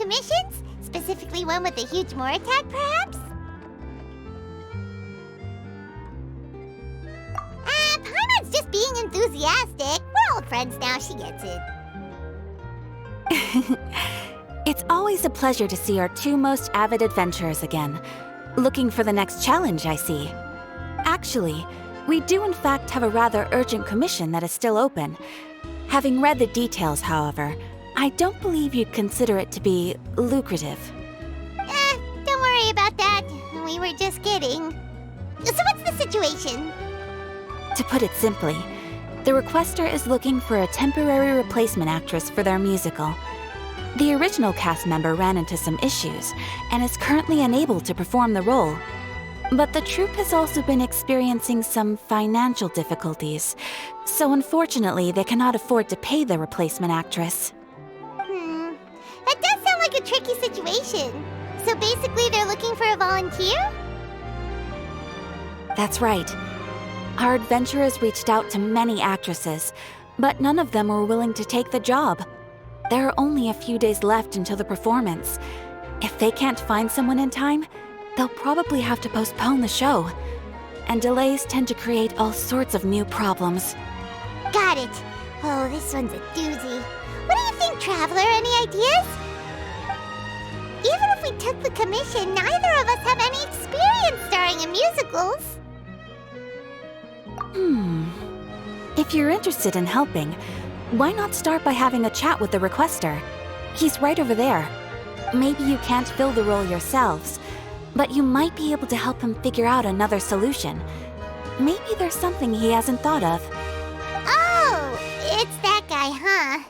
commissions? Specifically one with a huge Mora tag, perhaps? Paimon's just being enthusiastic. We're old friends now, she gets it. It's always a pleasure to see our two most avid adventurers again. Looking for the next challenge, I see. Actually, we do in fact have a rather urgent commission that is still open. Having read the details, however, I don't believe you'd consider it to be lucrative. Don't worry about that. We were just kidding. So what's the situation? To put it simply, the requester is looking for a temporary replacement actress for their musical. The original cast member ran into some issues and is currently unable to perform the role. But the troupe has also been experiencing some financial difficulties, so unfortunately they cannot afford to pay the replacement actress. That does sound like a tricky situation. So basically they're looking for a volunteer? That's right. Our adventurers reached out to many actresses, but none of them were willing to take the job. There are only a few days left until the performance. If they can't find someone in time, they'll probably have to postpone the show. And delays tend to create all sorts of new problems. Got it. Oh, this one's a doozy. What do you think, Traveler? Any ideas? Even if we took the commission, neither of us have any experience starring in musicals. If you're interested in helping, why not start by having a chat with the requester? He's right over there. Maybe you can't fill the role yourselves, but you might be able to help him figure out another solution. Maybe there's something he hasn't thought of. Oh, it's that guy, huh?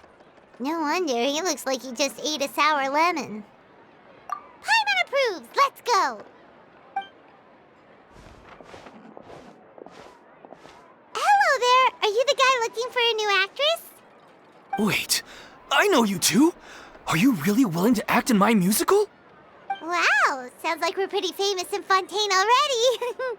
No wonder, he looks like he just ate a sour lemon. Paimon approves, let's go! Hello there, are you the guy looking for a new actress? Wait, I know you two! Are you really willing to act in my musical? Wow, sounds like we're pretty famous in Fontaine already.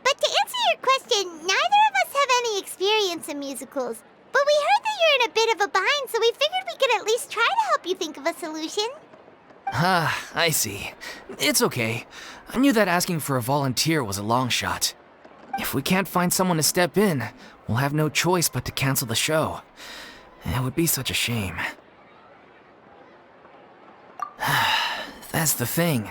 But to answer your question, neither of us have any experience in musicals. But we heard that you're in a bit of a bind, so we figured we could at least try to help you think of a solution. Ah, I see. It's okay. I knew that asking for a volunteer was a long shot. If we can't find someone to step in, we'll have no choice but to cancel the show. It would be such a shame. That's the thing.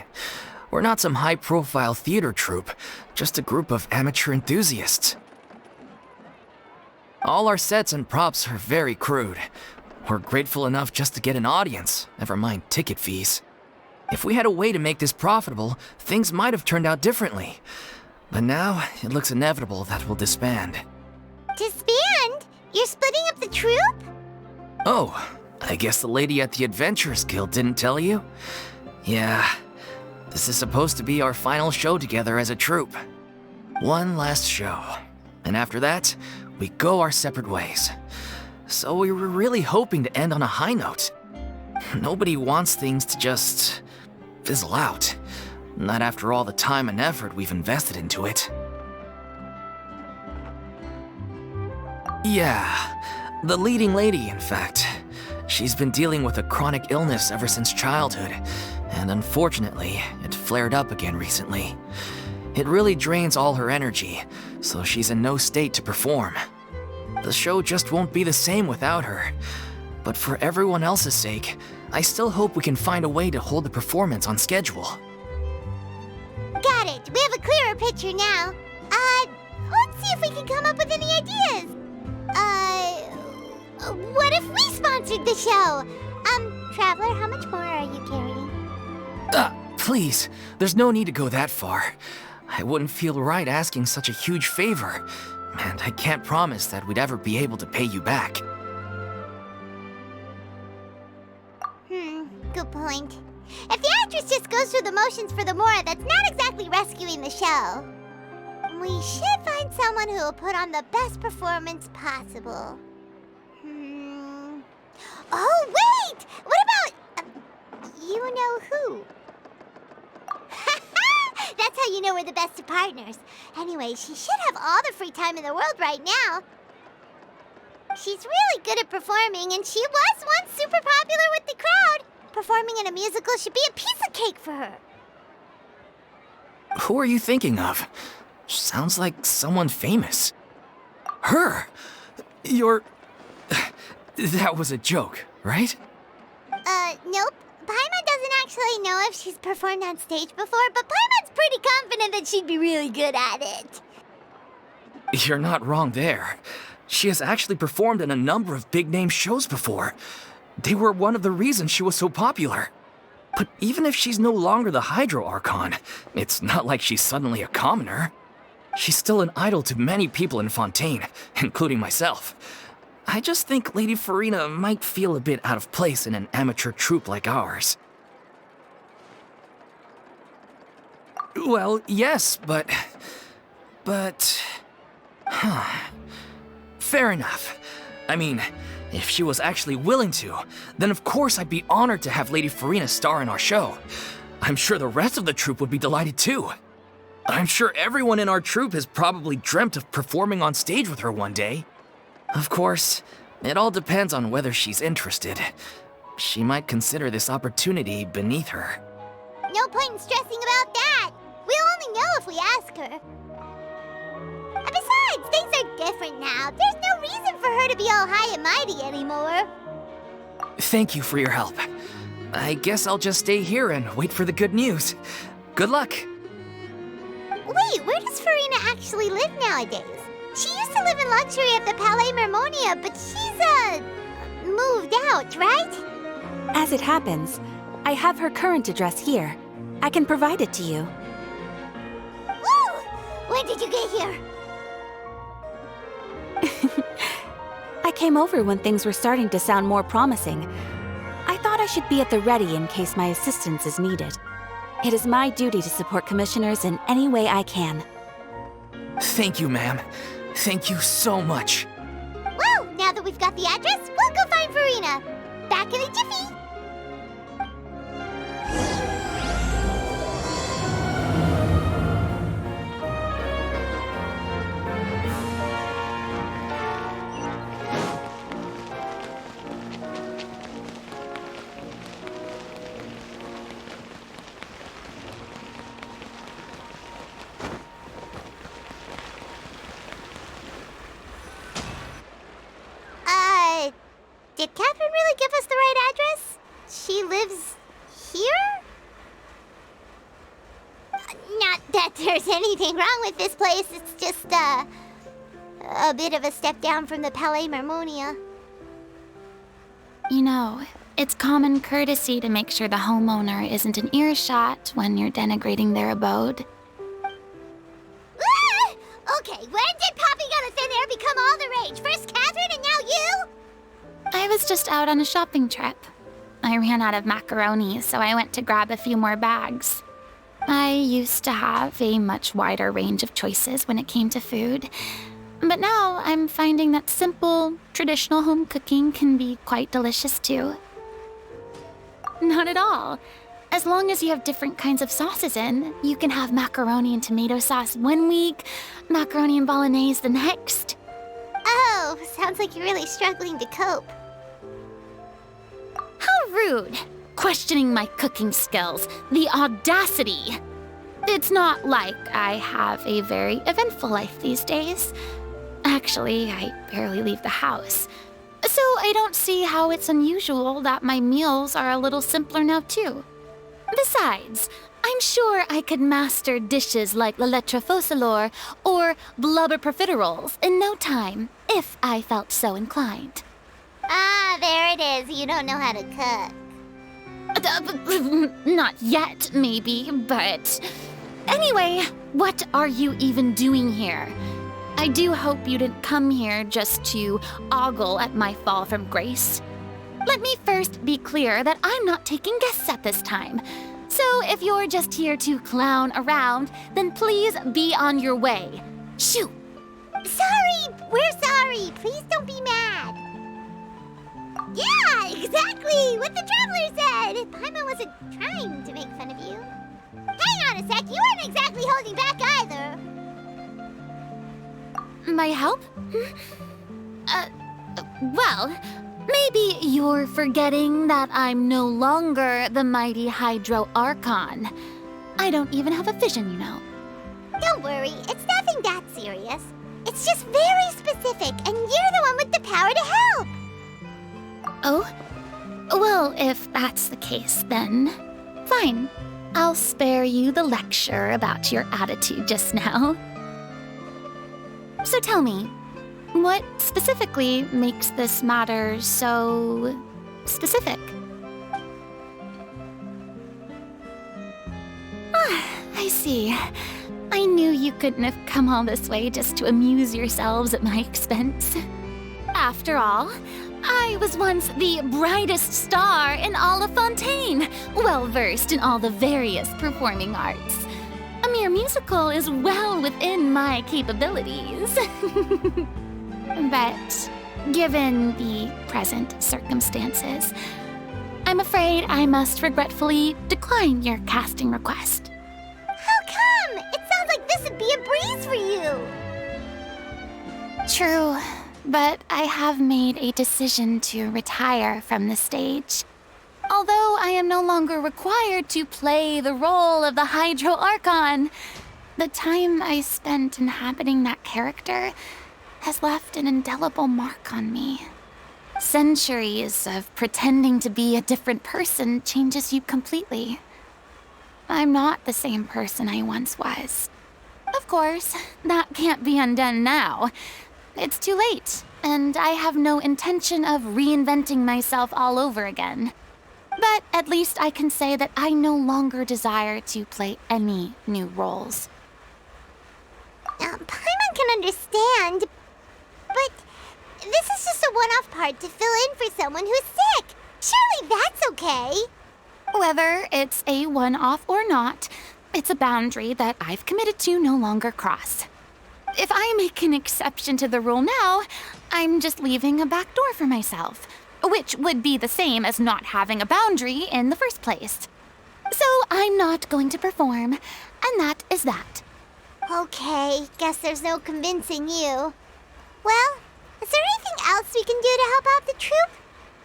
We're not some high-profile theater troupe, just a group of amateur enthusiasts. All our sets and props are very crude. We're grateful enough just to get an audience, never mind ticket fees. If we had a way to make this profitable, things might have turned out differently. But now, it looks inevitable that we'll disband. Disband? You're splitting up the troupe? Oh, I guess the lady at the Adventurers Guild didn't tell you? Yeah, this is supposed to be our final show together as a troupe. One last show. And after that, we go our separate ways. So we were really hoping to end on a high note. Nobody wants things to just fizzle out. Not after all the time and effort we've invested into it. Yeah, the leading lady, in fact. She's been dealing with a chronic illness ever since childhood, and unfortunately, it flared up again recently. It really drains all her energy, so she's in no state to perform. The show just won't be the same without her. But for everyone else's sake, I still hope we can find a way to hold the performance on schedule. Got it. We have a clearer picture now. Let's see if we can come up with any ideas. What if we sponsored the show? Traveler, how much more are you carrying? Please, there's no need to go that far. I wouldn't feel right asking such a huge favor, and I can't promise that we'd ever be able to pay you back. Good point. If the actress just goes through the motions for the Mora, that's not exactly rescuing the show. We should find someone who will put on the best performance possible. Oh, wait! What about... you know who? That's how you know we're the best of partners. Anyway, she should have all the free time in the world right now. She's really good at performing, and she was once super popular with the crowd. performing in a musical should be a piece of cake for her. Who are you thinking of? Sounds like someone famous. Her? You're... That was a joke, right? Nope. Paimon doesn't actually know if she's performed on stage before, but Paimon's pretty confident that she'd be really good at it. You're not wrong there. She has actually performed in a number of big-name shows before. They were one of the reasons she was so popular. But even if she's no longer the Hydro Archon, it's not like she's suddenly a commoner. She's still an idol to many people in Fontaine, including myself. I just think Lady Furina might feel a bit out of place in an amateur troupe like ours. Well, yes, but... Fair enough. I mean, if she was actually willing to, then of course I'd be honored to have Lady Furina star in our show. I'm sure the rest of the troupe would be delighted too. I'm sure everyone in our troupe has probably dreamt of performing on stage with her one day. Of course, it all depends on whether she's interested. She might consider this opportunity beneath her. No point in stressing about that. We'll only know if we ask her. And besides, things are different now. There's no reason for her to be all high and mighty anymore. Thank you for your help. I guess I'll just stay here and wait for the good news. Good luck. Wait, where does Furina actually live nowadays? She used to live in luxury at the Palais Mermonia, but she's, moved out, right? As it happens, I have her current address here. I can provide it to you. Woo! When did you get here? I came over when things were starting to sound more promising. I thought I should be at the ready in case my assistance is needed. It is my duty to support commissioners in any way I can. Thank you, ma'am. Thank you so much. Well, now that we've got the address, we'll go find Furina. Back in a jiffy. Did Catherine really give us the right address? She lives here? Not that there's anything wrong with this place. It's just, a bit of a step down from the Palais Mermonia. You know, it's common courtesy to make sure the homeowner isn't in earshot when you're denigrating their abode. Ah! Okay, when did popping out of thin air become all the rage? First Catherine and now you? I was just out on a shopping trip. I ran out of macaroni, so I went to grab a few more bags. I used to have a much wider range of choices when it came to food, but now I'm finding that simple, traditional home cooking can be quite delicious too. Not at all. As long as you have different kinds of sauces in, you can have macaroni and tomato sauce one week, macaroni and bolognese the next. Oh, sounds like you're really struggling to cope. How rude! Questioning my cooking skills. The audacity! It's not like I have a very eventful life these days. Actually, I barely leave the house. So I don't see how it's unusual that my meals are a little simpler now too. Besides, I'm sure I could master dishes like la lettre faucilor or blubber profiteroles in no time, if I felt so inclined. Ah, there it is. You don't know how to cook. Not yet, maybe, but... Anyway, what are you even doing here? I do hope you didn't come here just to ogle at my fall from grace. Let me first be clear that I'm not taking guests at this time. So if you're just here to clown around, then please be on your way. Shoo! Sorry! We're sorry! Please don't be mad! Yeah, exactly! What the Traveler said! Paimon wasn't trying to make fun of you. Hang on a sec, you weren't exactly holding back either. My help? Well, Maybe you're forgetting that I'm no longer the mighty Hydro Archon. I don't even have a vision, you know. Don't worry, it's nothing that serious. It's just very specific, and you're the one with the power to help. Oh? Well, if that's the case, then fine. I'll spare you the lecture about your attitude just now. So tell me, what specifically makes this matter so specific? Ah, I see. I knew you couldn't have come all this way just to amuse yourselves at my expense. After all, I was once the brightest star in all of Fontaine, well-versed in all the various performing arts. A mere musical is well within my capabilities. But given the present circumstances, I'm afraid I must regretfully decline your casting request. How come? It sounds like this would be a breeze for you. True, but I have made a decision to retire from the stage. Although I am no longer required to play the role of the Hydro Archon, the time I spent inhabiting that character has left an indelible mark on me. Centuries of pretending to be a different person changes you completely. I'm not the same person I once was. Of course, that can't be undone now. It's too late, and I have no intention of reinventing myself all over again. But at least I can say that I no longer desire to play any new roles. Paimon can understand, but this is just a one-off part to fill in for someone who's sick. Surely that's okay. Whether it's a one-off or not, it's a boundary that I've committed to no longer cross. If I make an exception to the rule now, I'm just leaving a back door for myself, which would be the same as not having a boundary in the first place. So I'm not going to perform, and that is that. Okay, guess there's no convincing you. Well, is there anything else we can do to help out the troupe?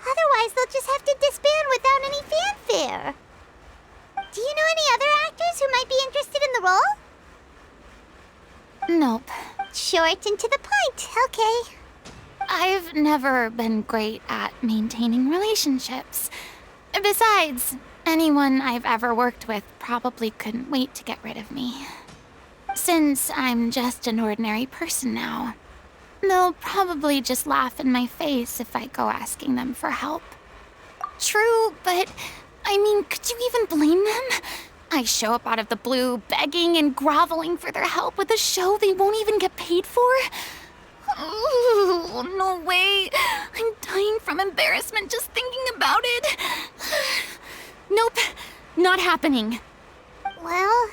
Otherwise, they'll just have to disband without any fanfare. Do you know any other actors who might be interested in the role? Nope. Short and to the point, okay. I've never been great at maintaining relationships. Besides, anyone I've ever worked with probably couldn't wait to get rid of me. Since I'm just an ordinary person now, they'll probably just laugh in my face if I go asking them for help. True, but I mean, could you even blame them? I show up out of the blue, begging and groveling for their help with a show they won't even get paid for? Oh, no way. I'm dying from embarrassment just thinking about it. Nope, not happening. Well,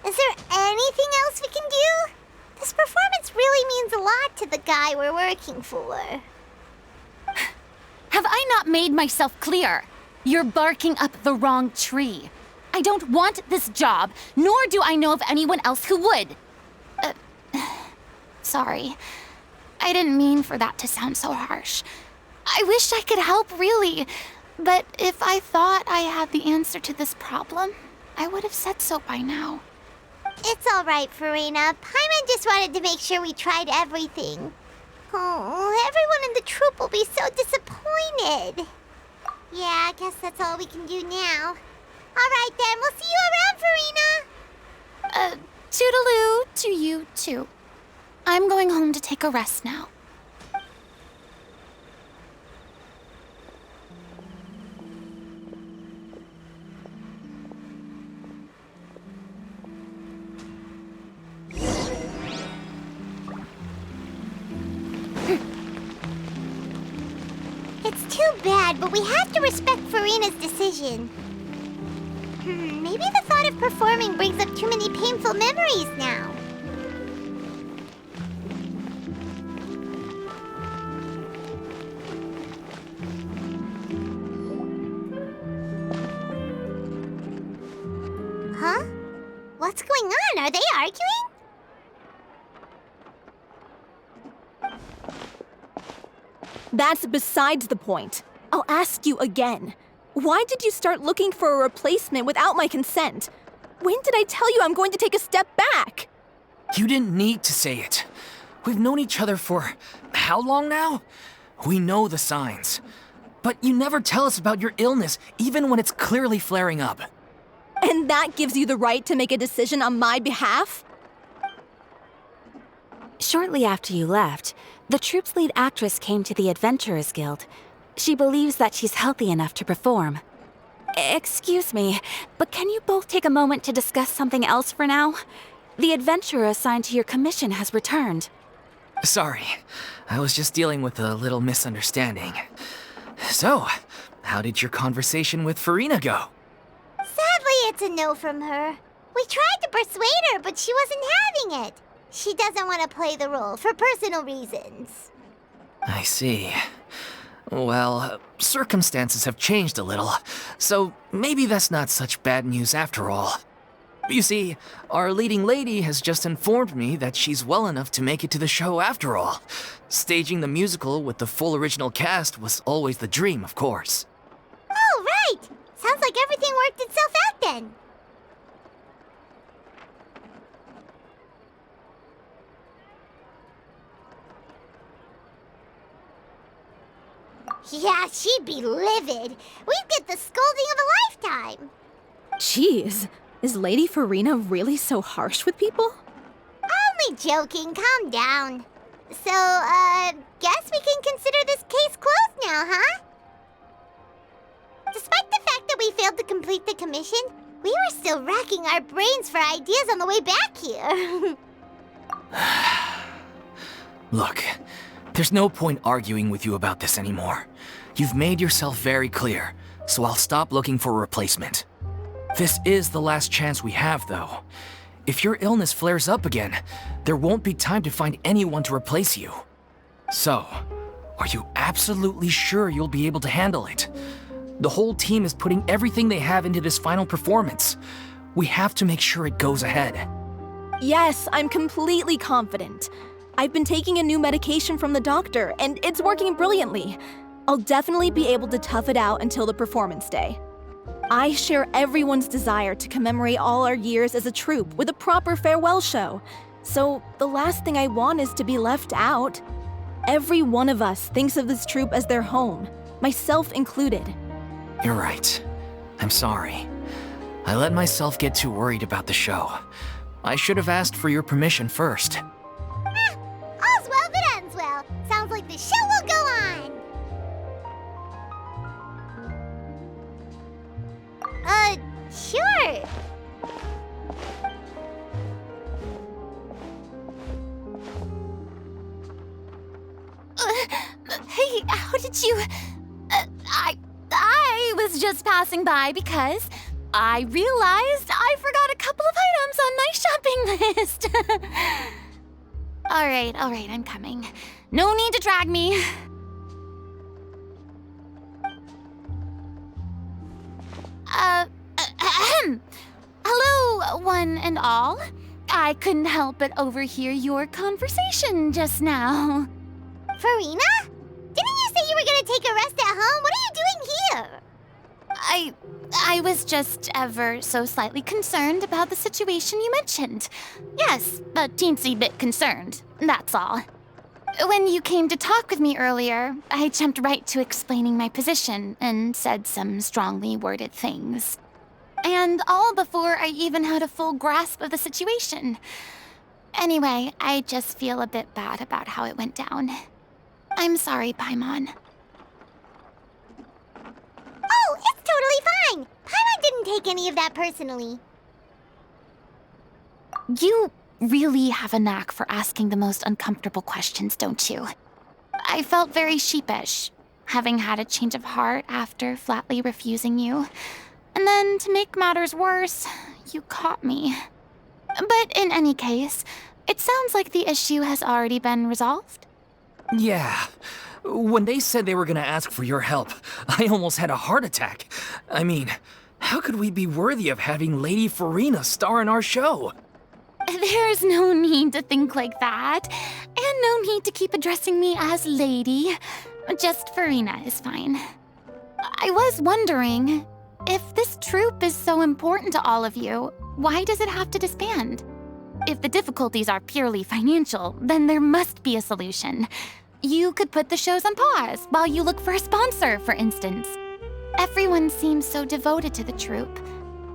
is there anything else we can do? This performance really means a lot to the guy we're working for. Have I not made myself clear? You're barking up the wrong tree. I don't want this job, nor do I know of anyone else who would. Sorry. I didn't mean for that to sound so harsh. I wish I could help, really. But if I thought I had the answer to this problem, I would have said so by now. It's all right, Furina. Paimon just wanted to make sure we tried everything. Oh, everyone in the troupe will be so disappointed. Yeah, I guess that's all we can do now. All right, then. We'll see you around, Furina. Toodaloo to you, too. I'm going home to take a rest now. It's too bad, but we have to respect Furina's decision. Maybe the thought of performing brings up too many painful memories now. Huh? What's going on? Are they arguing? That's besides the point. I'll ask you again. Why did you start looking for a replacement without my consent? When did I tell you I'm going to take a step back? You didn't need to say it. We've known each other for how long now? We know the signs. But you never tell us about your illness, even when it's clearly flaring up. And that gives you the right to make a decision on my behalf? Shortly after you left, the troupe's lead actress came to the Adventurers Guild. She believes that she's healthy enough to perform. Excuse me, but can you both take a moment to discuss something else for now? The adventurer assigned to your commission has returned. Sorry, I was just dealing with a little misunderstanding. So, how did your conversation with Furina go? Sadly, it's a no from her. We tried to persuade her, but she wasn't having it. She doesn't want to play the role for personal reasons. I see. Well, circumstances have changed a little, so maybe that's not such bad news after all. You see, our leading lady has just informed me that she's well enough to make it to the show after all. Staging the musical with the full original cast was always the dream, of course. Oh, right! Sounds like everything worked itself out then. Yeah, she'd be livid. We'd get the scolding of a lifetime. Jeez, is Lady Furina really so harsh with people? Only joking, calm down. So, guess we can consider this case closed now, huh? Despite the fact that we failed to complete the commission, we were still racking our brains for ideas on the way back here. Look, there's no point arguing with you about this anymore. You've made yourself very clear, so I'll stop looking for a replacement. This is the last chance we have, though. If your illness flares up again, there won't be time to find anyone to replace you. So, are you absolutely sure you'll be able to handle it? The whole team is putting everything they have into this final performance. We have to make sure it goes ahead. Yes, I'm completely confident. I've been taking a new medication from the doctor, and it's working brilliantly. I'll definitely be able to tough it out until the performance day. I share everyone's desire to commemorate all our years as a troupe with a proper farewell show. So the last thing I want is to be left out. Every one of us thinks of this troupe as their home, myself included. You're right. I'm sorry. I let myself get too worried about the show. I should have asked for your permission first. All's well that ends well. Sounds like the show will go on. Sure. Hey, how did you... I was just passing by because I realized I forgot a couple of items on my shopping list. All right, I'm coming. No need to drag me. Hello, one and all. I couldn't help but overhear your conversation just now. Furina? Didn't you say you were gonna take a rest at home? What are you doing here? I was just ever so slightly concerned about the situation you mentioned. Yes, a teensy bit concerned, that's all. When you came to talk with me earlier, I jumped right to explaining my position and said some strongly worded things. And all before I even had a full grasp of the situation. Anyway, I just feel a bit bad about how it went down. I'm sorry, Paimon. Oh, it's totally fine. Paimon didn't take any of that personally. You really have a knack for asking the most uncomfortable questions, don't you? I felt very sheepish, having had a change of heart after flatly refusing you. And then, to make matters worse, you caught me. But in any case, it sounds like the issue has already been resolved. Yeah. When they said they were gonna ask for your help, I almost had a heart attack. I mean, how could we be worthy of having Lady Furina star in our show? There's no need to think like that, and no need to keep addressing me as Lady. Just Furina is fine. I was wondering, if this troupe is so important to all of you, why does it have to disband? If the difficulties are purely financial, then there must be a solution. You could put the shows on pause while you look for a sponsor, for instance. Everyone seems so devoted to the troupe.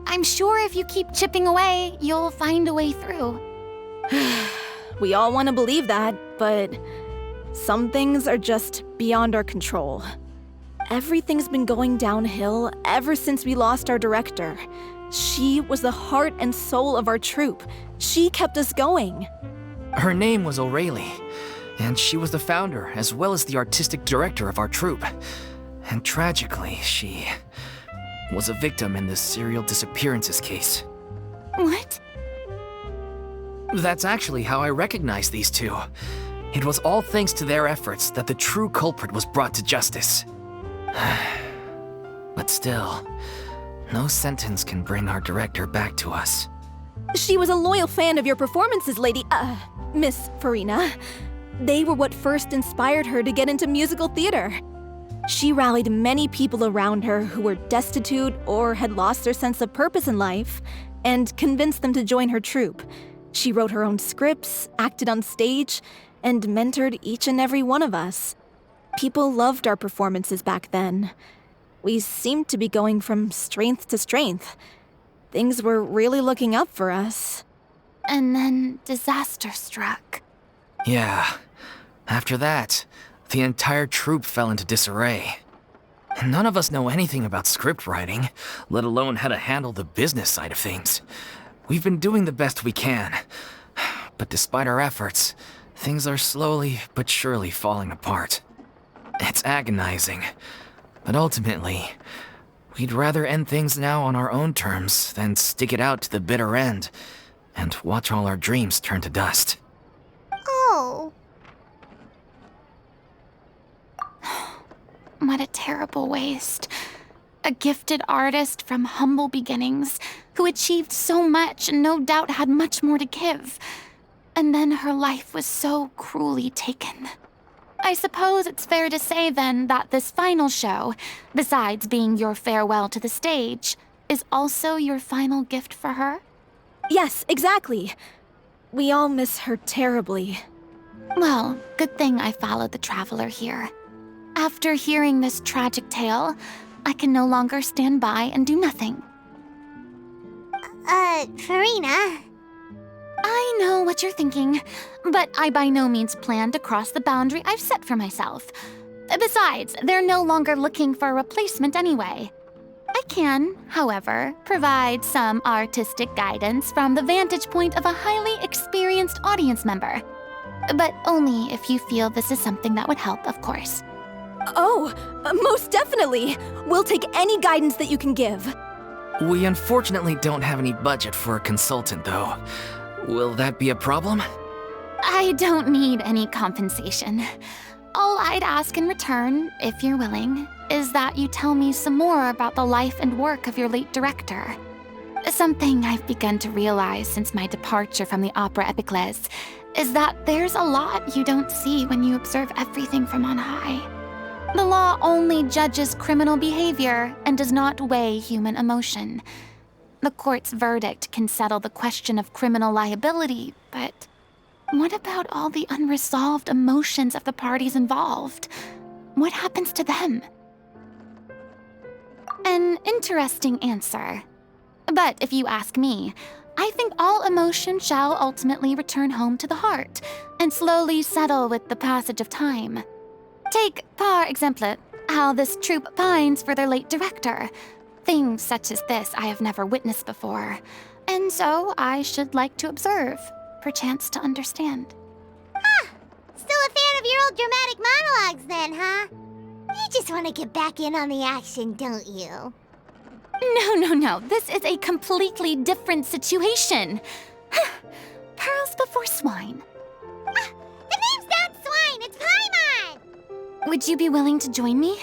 I'm sure if you keep chipping away, you'll find a way through. We all want to believe that, but some things are just beyond our control. Everything's been going downhill ever since we lost our director. She was the heart and soul of our troupe. She kept us going. Her name was O'Reilly, and she was the founder as well as the artistic director of our troupe. And tragically, she was a victim in the serial disappearances case. What? That's actually how I recognized these two. It was all thanks to their efforts that the true culprit was brought to justice. But still, no sentence can bring our director back to us. She was a loyal fan of your performances, Miss Furina. They were what first inspired her to get into musical theater. She rallied many people around her who were destitute or had lost their sense of purpose in life, and convinced them to join her troupe. She wrote her own scripts, acted on stage, and mentored each and every one of us. People loved our performances back then. We seemed to be going from strength to strength. Things were really looking up for us. And then disaster struck. Yeah. After that, the entire troupe fell into disarray. None of us know anything about script writing, let alone how to handle the business side of things. We've been doing the best we can. But despite our efforts, things are slowly but surely falling apart. It's agonizing. But ultimately, we'd rather end things now on our own terms than stick it out to the bitter end and watch all our dreams turn to dust. Oh. What a terrible waste. A gifted artist from humble beginnings who achieved so much and no doubt had much more to give. And then her life was so cruelly taken. I suppose it's fair to say then that this final show, besides being your farewell to the stage, is also your final gift for her? Yes, exactly. We all miss her terribly. Well, good thing I followed the traveler here. After hearing this tragic tale, I can no longer stand by and do nothing. Furina. I know what you're thinking, but I by no means plan to cross the boundary I've set for myself. Besides, they're no longer looking for a replacement anyway. I can, however, provide some artistic guidance from the vantage point of a highly experienced audience member. But only if you feel this is something that would help, of course. Oh, most definitely. We'll take any guidance that you can give. We unfortunately don't have any budget for a consultant, though. Will that be a problem? I don't need any compensation. All I'd ask in return, if you're willing, is that you tell me some more about the life and work of your late director. Something I've begun to realize since my departure from the Opera Epiclese is that there's a lot you don't see when you observe everything from on high. The law only judges criminal behavior and does not weigh human emotion. The court's verdict can settle the question of criminal liability, but what about all the unresolved emotions of the parties involved? What happens to them? An interesting answer. But if you ask me, I think all emotion shall ultimately return home to the heart and slowly settle with the passage of time. Take, par exemple, how this troupe pines for their late director. Things such as this I have never witnessed before, and so I should like to observe, perchance to understand. Still a fan of your old dramatic monologues then, huh? You just want to get back in on the action, don't you? No. This is a completely different situation. Pearls before swine. The name's not Swine, it's Paimon! Would you be willing to join me?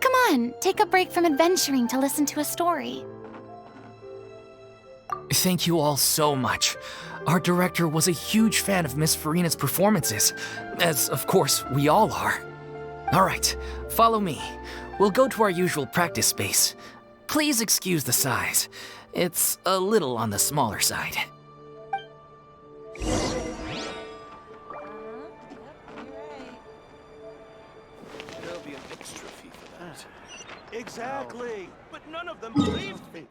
Come on, take a break from adventuring to listen to a story. Thank you all so much. Our director was a huge fan of Miss Furina's performances, as of course we all are. Alright, follow me. We'll go to our usual practice space. Please excuse the size. It's a little on the smaller side. There'll be an extra fee for that. Exactly. But none of them believed me.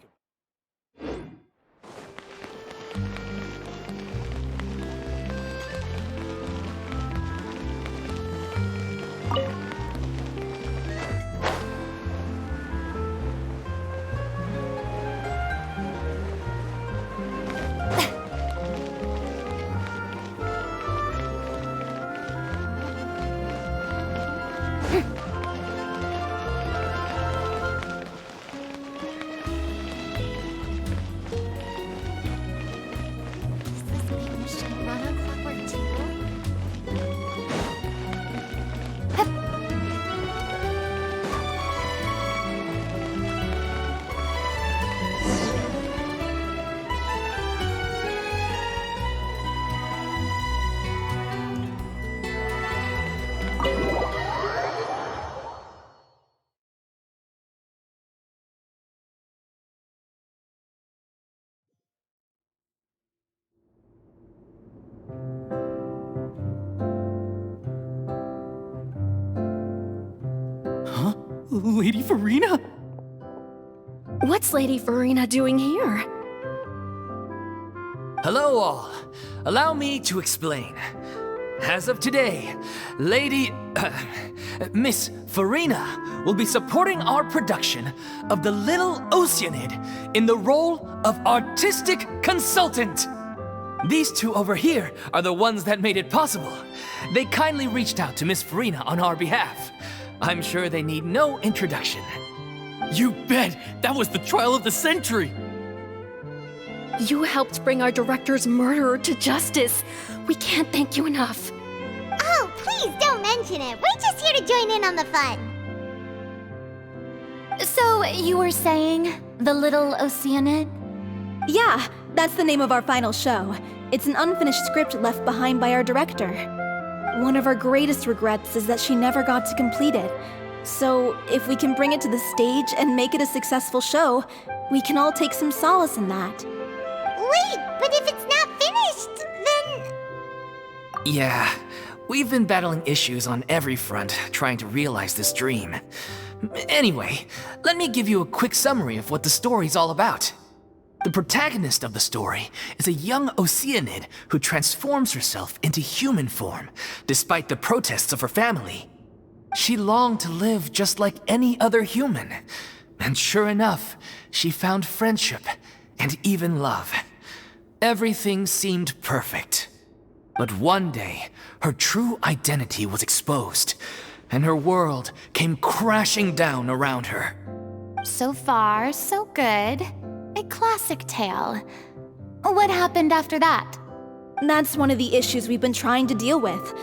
Lady Furina? What's Lady Furina doing here? Hello all. Allow me to explain. As of today, Miss Furina will be supporting our production of The Little Oceanid in the role of artistic consultant. These two over here are the ones that made it possible. They kindly reached out to Miss Furina on our behalf. I'm sure they need no introduction. You bet! That was the trial of the century! You helped bring our director's murderer to justice. We can't thank you enough. Oh, please don't mention it. We're just here to join in on the fun. So, you were saying The Little Oceanid? Yeah, that's the name of our final show. It's an unfinished script left behind by our director. One of our greatest regrets is that she never got to complete it. So, if we can bring it to the stage and make it a successful show, we can all take some solace in that. Wait, but if it's not finished, then... Yeah, we've been battling issues on every front trying to realize this dream. Anyway, let me give you a quick summary of what the story's all about. The protagonist of the story is a young Oceanid who transforms herself into human form, despite the protests of her family. She longed to live just like any other human, and sure enough, she found friendship and even love. Everything seemed perfect. But one day, her true identity was exposed, and her world came crashing down around her. So far, so good. A classic tale. What happened after that? That's one of the issues we've been trying to deal with.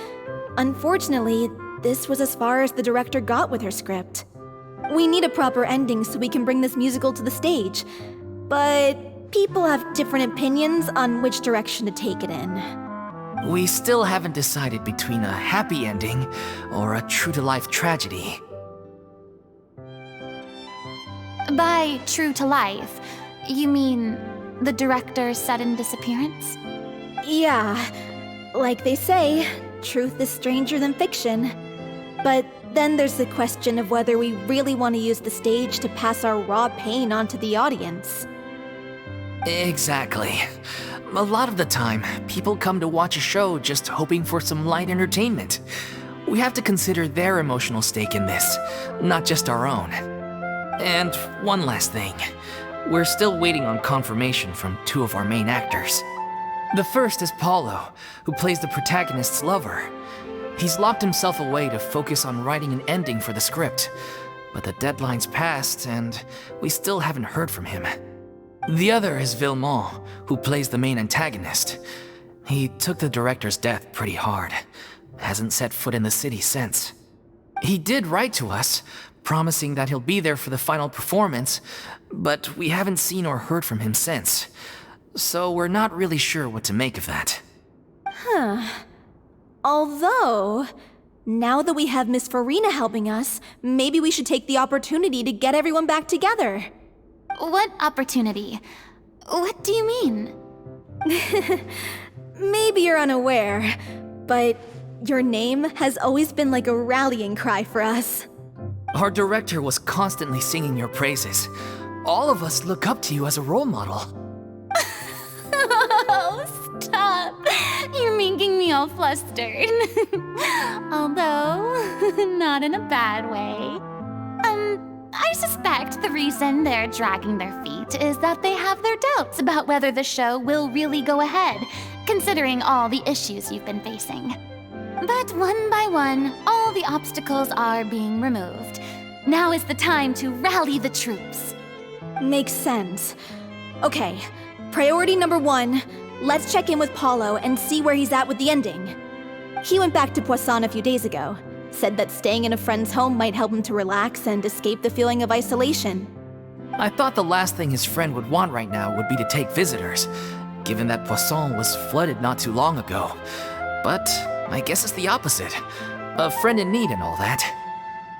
Unfortunately, this was as far as the director got with her script. We need a proper ending so we can bring this musical to the stage. But people have different opinions on which direction to take it in. We still haven't decided between a happy ending or a true-to-life tragedy. By true to life, you mean the director's sudden disappearance? Yeah, like they say, truth is stranger than fiction. But then there's the question of whether we really want to use the stage to pass our raw pain onto the audience. Exactly. A lot of the time, people come to watch a show just hoping for some light entertainment. We have to consider their emotional stake in this, not just our own. And one last thing. We're still waiting on confirmation from two of our main actors. The first is Paulo, who plays the protagonist's lover. He's locked himself away to focus on writing an ending for the script, but the deadline's passed and we still haven't heard from him. The other is Villemont, who plays the main antagonist. He took the director's death pretty hard. Hasn't set foot in the city since. He did write to us, promising that he'll be there for the final performance, but we haven't seen or heard from him since. So we're not really sure what to make of that. Although, Now that we have Miss Furina helping us, maybe we should take the opportunity to get everyone back together. What opportunity? What do you mean? Maybe you're unaware, but your name has always been like a rallying cry for us. Our director was constantly singing your praises. All of us look up to you as a role model. Oh, stop! You're making me all flustered. Although, not in a bad way. I suspect the reason they're dragging their feet is that they have their doubts about whether the show will really go ahead, considering all the issues you've been facing. But one by one, all the obstacles are being removed. Now is the time to rally the troops. Makes sense. Okay, priority number 1, let's check in with Paulo and see where he's at with the ending. He went back to Poisson a few days ago, said that staying in a friend's home might help him to relax and escape the feeling of isolation. I thought the last thing his friend would want right now would be to take visitors, given that Poisson was flooded not too long ago. But I guess it's the opposite. A friend in need and all that.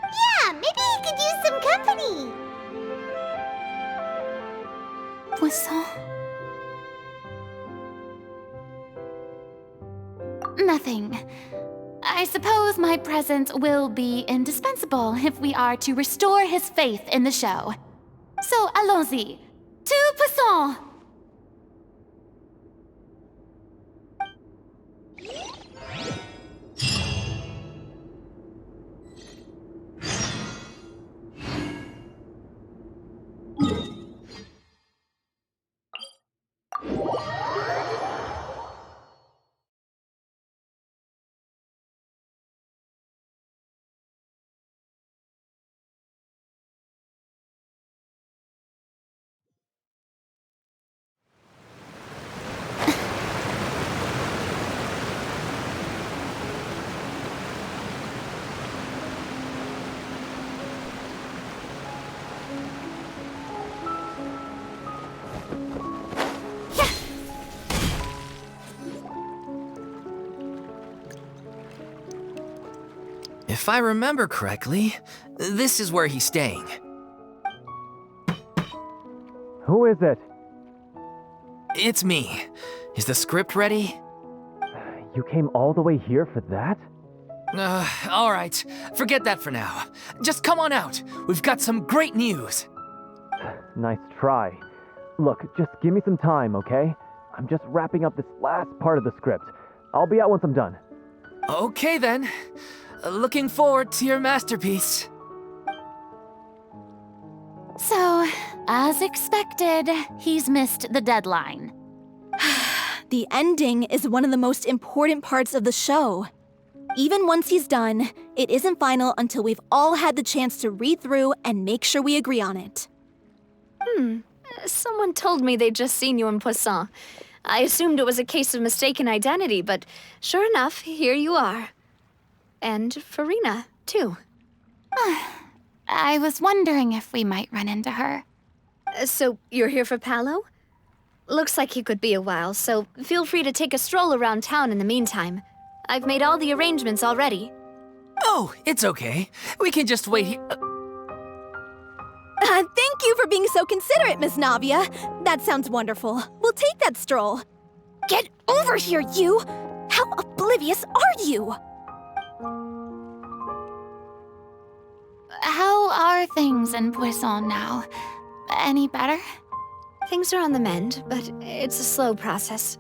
Yeah, maybe he could use some company. Poisson? Nothing. I suppose my presence will be indispensable if we are to restore his faith in the show. So allons-y. To Poisson! If I remember correctly, this is where he's staying. Who is it? It's me. Is the script ready? You came all the way here for that? All right. Forget that for now. Just come on out. We've got some great news. Nice try. Look, just give me some time, okay? I'm just wrapping up this last part of the script. I'll be out once I'm done. Okay then. Looking forward to your masterpiece. So, as expected, he's missed the deadline. The ending is one of the most important parts of the show. Even once he's done, it isn't final until we've all had the chance to read through and make sure we agree on it. Someone told me they'd just seen you in Poisson. I assumed it was a case of mistaken identity, but sure enough, here you are. And Furina, too. I was wondering if we might run into her. So, you're here for Paolo? Looks like he could be a while, so feel free to take a stroll around town in the meantime. I've made all the arrangements already. Oh, it's okay. We can just wait here. Thank you for being so considerate, Miss Navia. That sounds wonderful. We'll take that stroll. Get over here, you! How oblivious are you? How are things in Poisson now? Any better? Things are on the mend, but it's a slow process.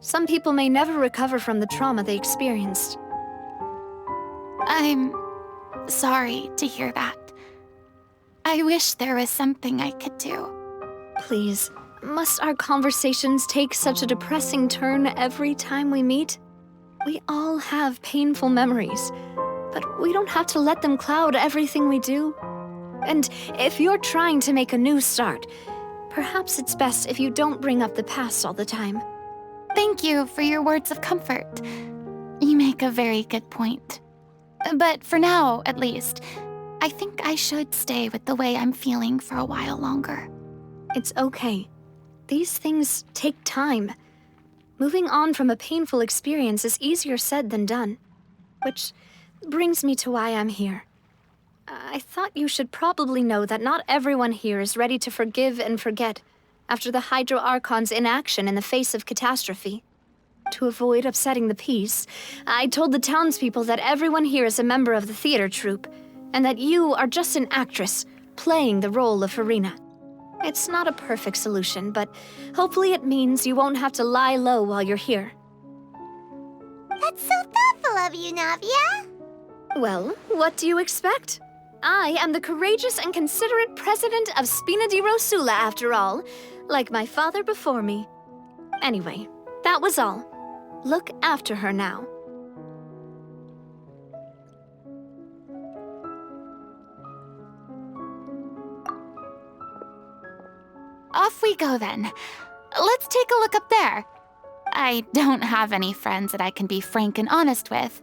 Some people may never recover from the trauma they experienced. I'm sorry to hear that. I wish there was something I could do. Please, must our conversations take such a depressing turn every time we meet? We all have painful memories, but we don't have to let them cloud everything we do. And if you're trying to make a new start, perhaps it's best if you don't bring up the past all the time. Thank you for your words of comfort. You make a very good point. But for now, at least, I think I should stay with the way I'm feeling for a while longer. It's okay. These things take time. Moving on from a painful experience is easier said than done. Which brings me to why I'm here. I thought you should probably know that not everyone here is ready to forgive and forget after the Hydro Archon's inaction in the face of catastrophe. To avoid upsetting the peace, I told the townspeople that everyone here is a member of the theater troupe, and that you are just an actress playing the role of Furina. It's not a perfect solution, but hopefully it means you won't have to lie low while you're here. That's so thoughtful of you, Navia. Well, what do you expect? I am the courageous and considerate president of Spina di Rosula, after all, like my father before me. Anyway, that was all. Look after her now. Off we go then. Let's take a look up there. I don't have any friends that I can be frank and honest with,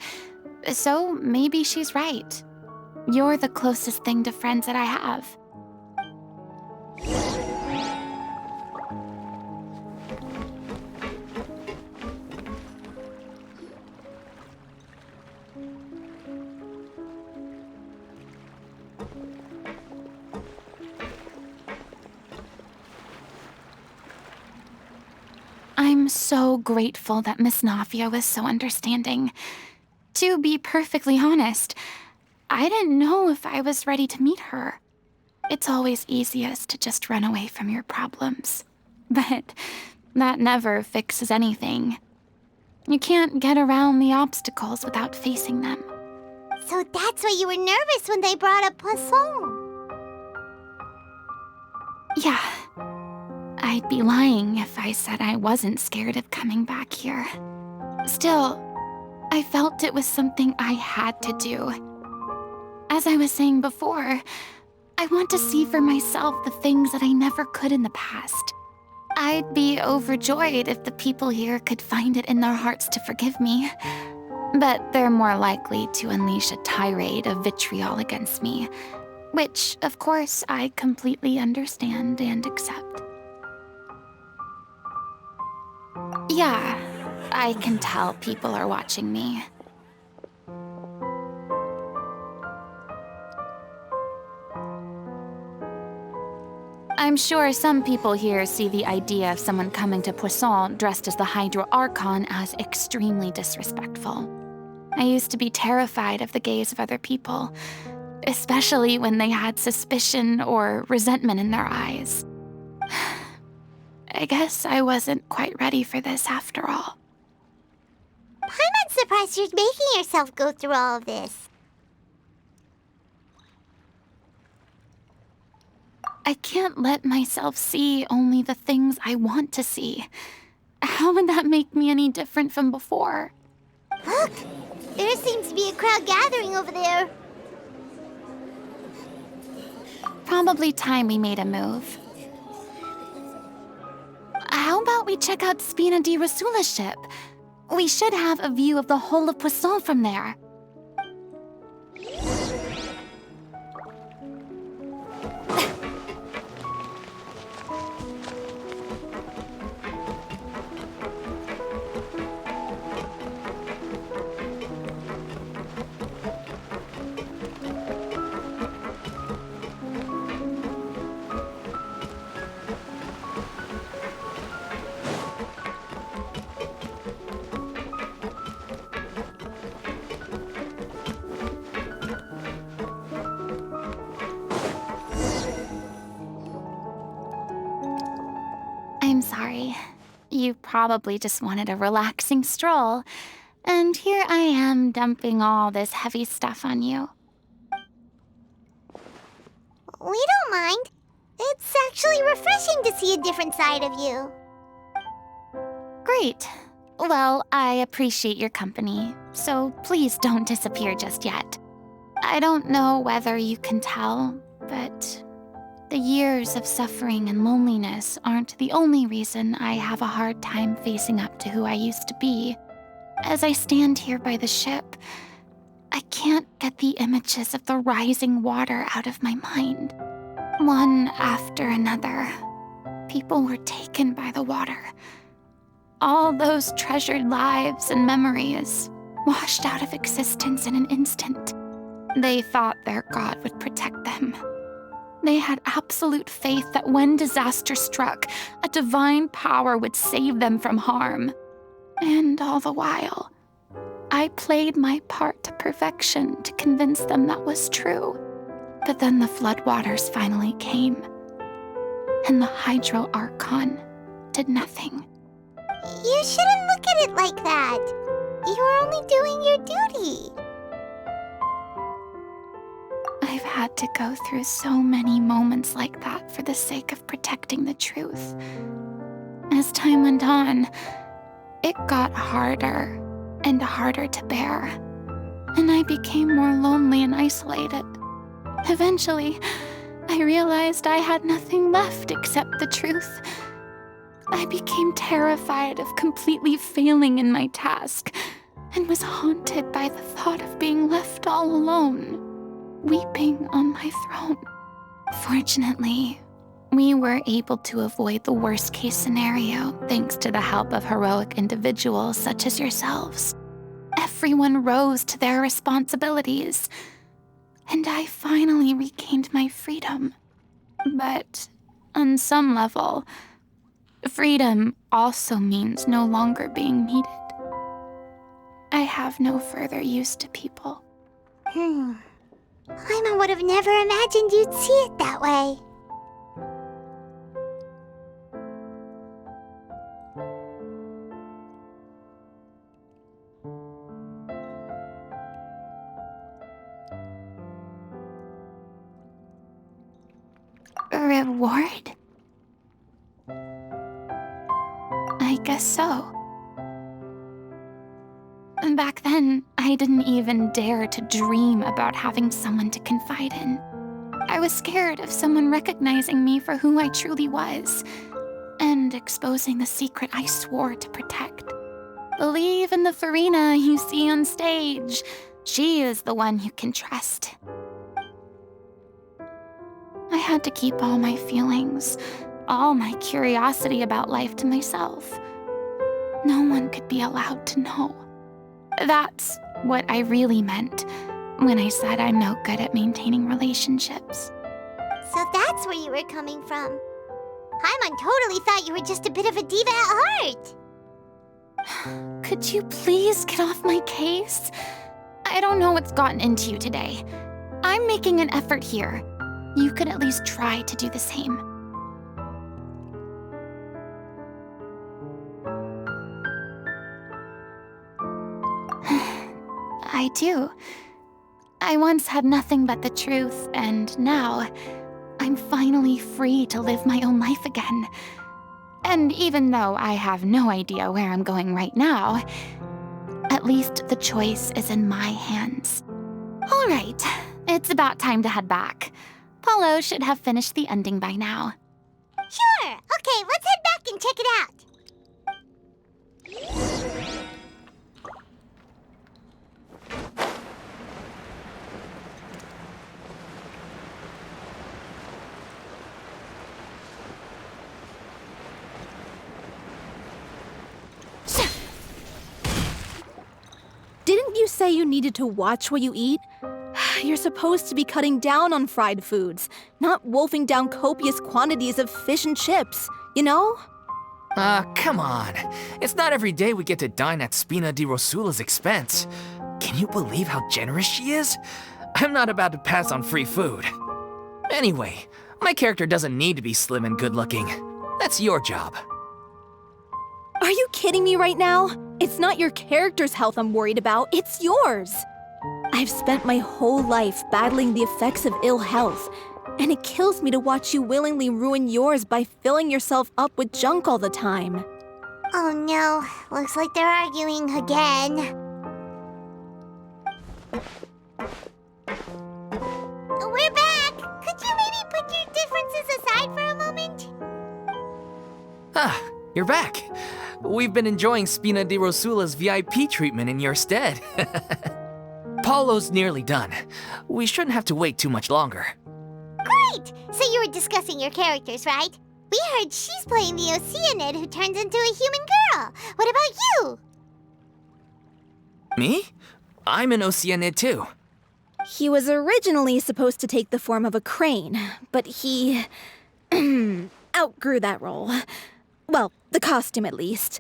so maybe she's right. You're the closest thing to friends that I have. I'm so grateful that Miss Navia was so understanding. To be perfectly honest, I didn't know if I was ready to meet her. It's always easiest to just run away from your problems. But that never fixes anything. You can't get around the obstacles without facing them. So that's why you were nervous when they brought up Poisson. Yeah. I'd be lying if I said I wasn't scared of coming back here. Still, I felt it was something I had to do. As I was saying before, I want to see for myself the things that I never could in the past. I'd be overjoyed if the people here could find it in their hearts to forgive me. But they're more likely to unleash a tirade of vitriol against me, which, of course, I completely understand and accept. Yeah, I can tell people are watching me. I'm sure some people here see the idea of someone coming to Poisson dressed as the Hydro Archon as extremely disrespectful. I used to be terrified of the gaze of other people, especially when they had suspicion or resentment in their eyes. I guess I wasn't quite ready for this after all. I'm surprised you're making yourself go through all of this. I can't let myself see only the things I want to see. How would that make me any different from before? Look! There seems to be a crowd gathering over there. Probably time we made a move. How about we check out Spina di Rosula's ship? We should have a view of the whole of Poisson from there. I'm sorry. You probably just wanted a relaxing stroll, and here I am dumping all this heavy stuff on you. We don't mind. It's actually refreshing to see a different side of you. Great. Well, I appreciate your company, so please don't disappear just yet. I don't know whether you can tell, but the years of suffering and loneliness aren't the only reason I have a hard time facing up to who I used to be. As I stand here by the ship, I can't get the images of the rising water out of my mind. One after another, people were taken by the water. All those treasured lives and memories washed out of existence in an instant. They thought their god would protect them. They had absolute faith that when disaster struck, a divine power would save them from harm. And all the while, I played my part to perfection to convince them that was true. But then the floodwaters finally came, and the Hydro Archon did nothing. You shouldn't look at it like that. You were only doing your duty. I've had to go through so many moments like that for the sake of protecting the truth. As time went on, it got harder and harder to bear, and I became more lonely and isolated. Eventually, I realized I had nothing left except the truth. I became terrified of completely failing in my task, and was haunted by the thought of being left all alone, weeping on my throne. Fortunately, we were able to avoid the worst-case scenario thanks to the help of heroic individuals such as yourselves. Everyone rose to their responsibilities, and I finally regained my freedom. But on some level, freedom also means no longer being needed. I have no further use to people. Paimon would have never imagined you'd see it that way. A reward? I guess so. Back then, I didn't even dare to dream about having someone to confide in. I was scared of someone recognizing me for who I truly was, and exposing the secret I swore to protect. Believe in the Furina you see on stage. She is the one you can trust. I had to keep all my feelings, all my curiosity about life to myself. No one could be allowed to know. That's what I really meant when I said I'm no good at maintaining relationships. So that's where you were coming from. Paimon totally thought you were just a bit of a diva at heart. Could you please get off my case? I don't know what's gotten into you today. I'm making an effort here. You could at least try to do the same. I do. I once had nothing but the truth, and now I'm finally free to live my own life again. And even though I have no idea where I'm going right now, at least the choice is in my hands. All right, it's about time to head back. Paulo should have finished the ending by now. Sure! Okay, let's head back and check it out. Didn't you say you needed to watch what you eat? You're supposed to be cutting down on fried foods, not wolfing down copious quantities of fish and chips, you know? Come on. It's not every day we get to dine at Spina di Rosula's expense. Can you believe how generous she is? I'm not about to pass on free food. Anyway, my character doesn't need to be slim and good-looking. That's your job. Are you kidding me right now? It's not your character's health I'm worried about, it's yours. I've spent my whole life battling the effects of ill health, and it kills me to watch you willingly ruin yours by filling yourself up with junk all the time. Oh no, looks like they're arguing again. We're back! Could you maybe put your differences aside for a moment? Ah, you're back. We've been enjoying Spina di Rosula's VIP treatment in your stead. Paulo's nearly done. We shouldn't have to wait too much longer. Great! So you were discussing your characters, right? We heard she's playing the Oceanid who turns into a human girl. What about you? Me? I'm an Oceanid too. He was originally supposed to take the form of a crane, but he outgrew that role. Well, the costume at least.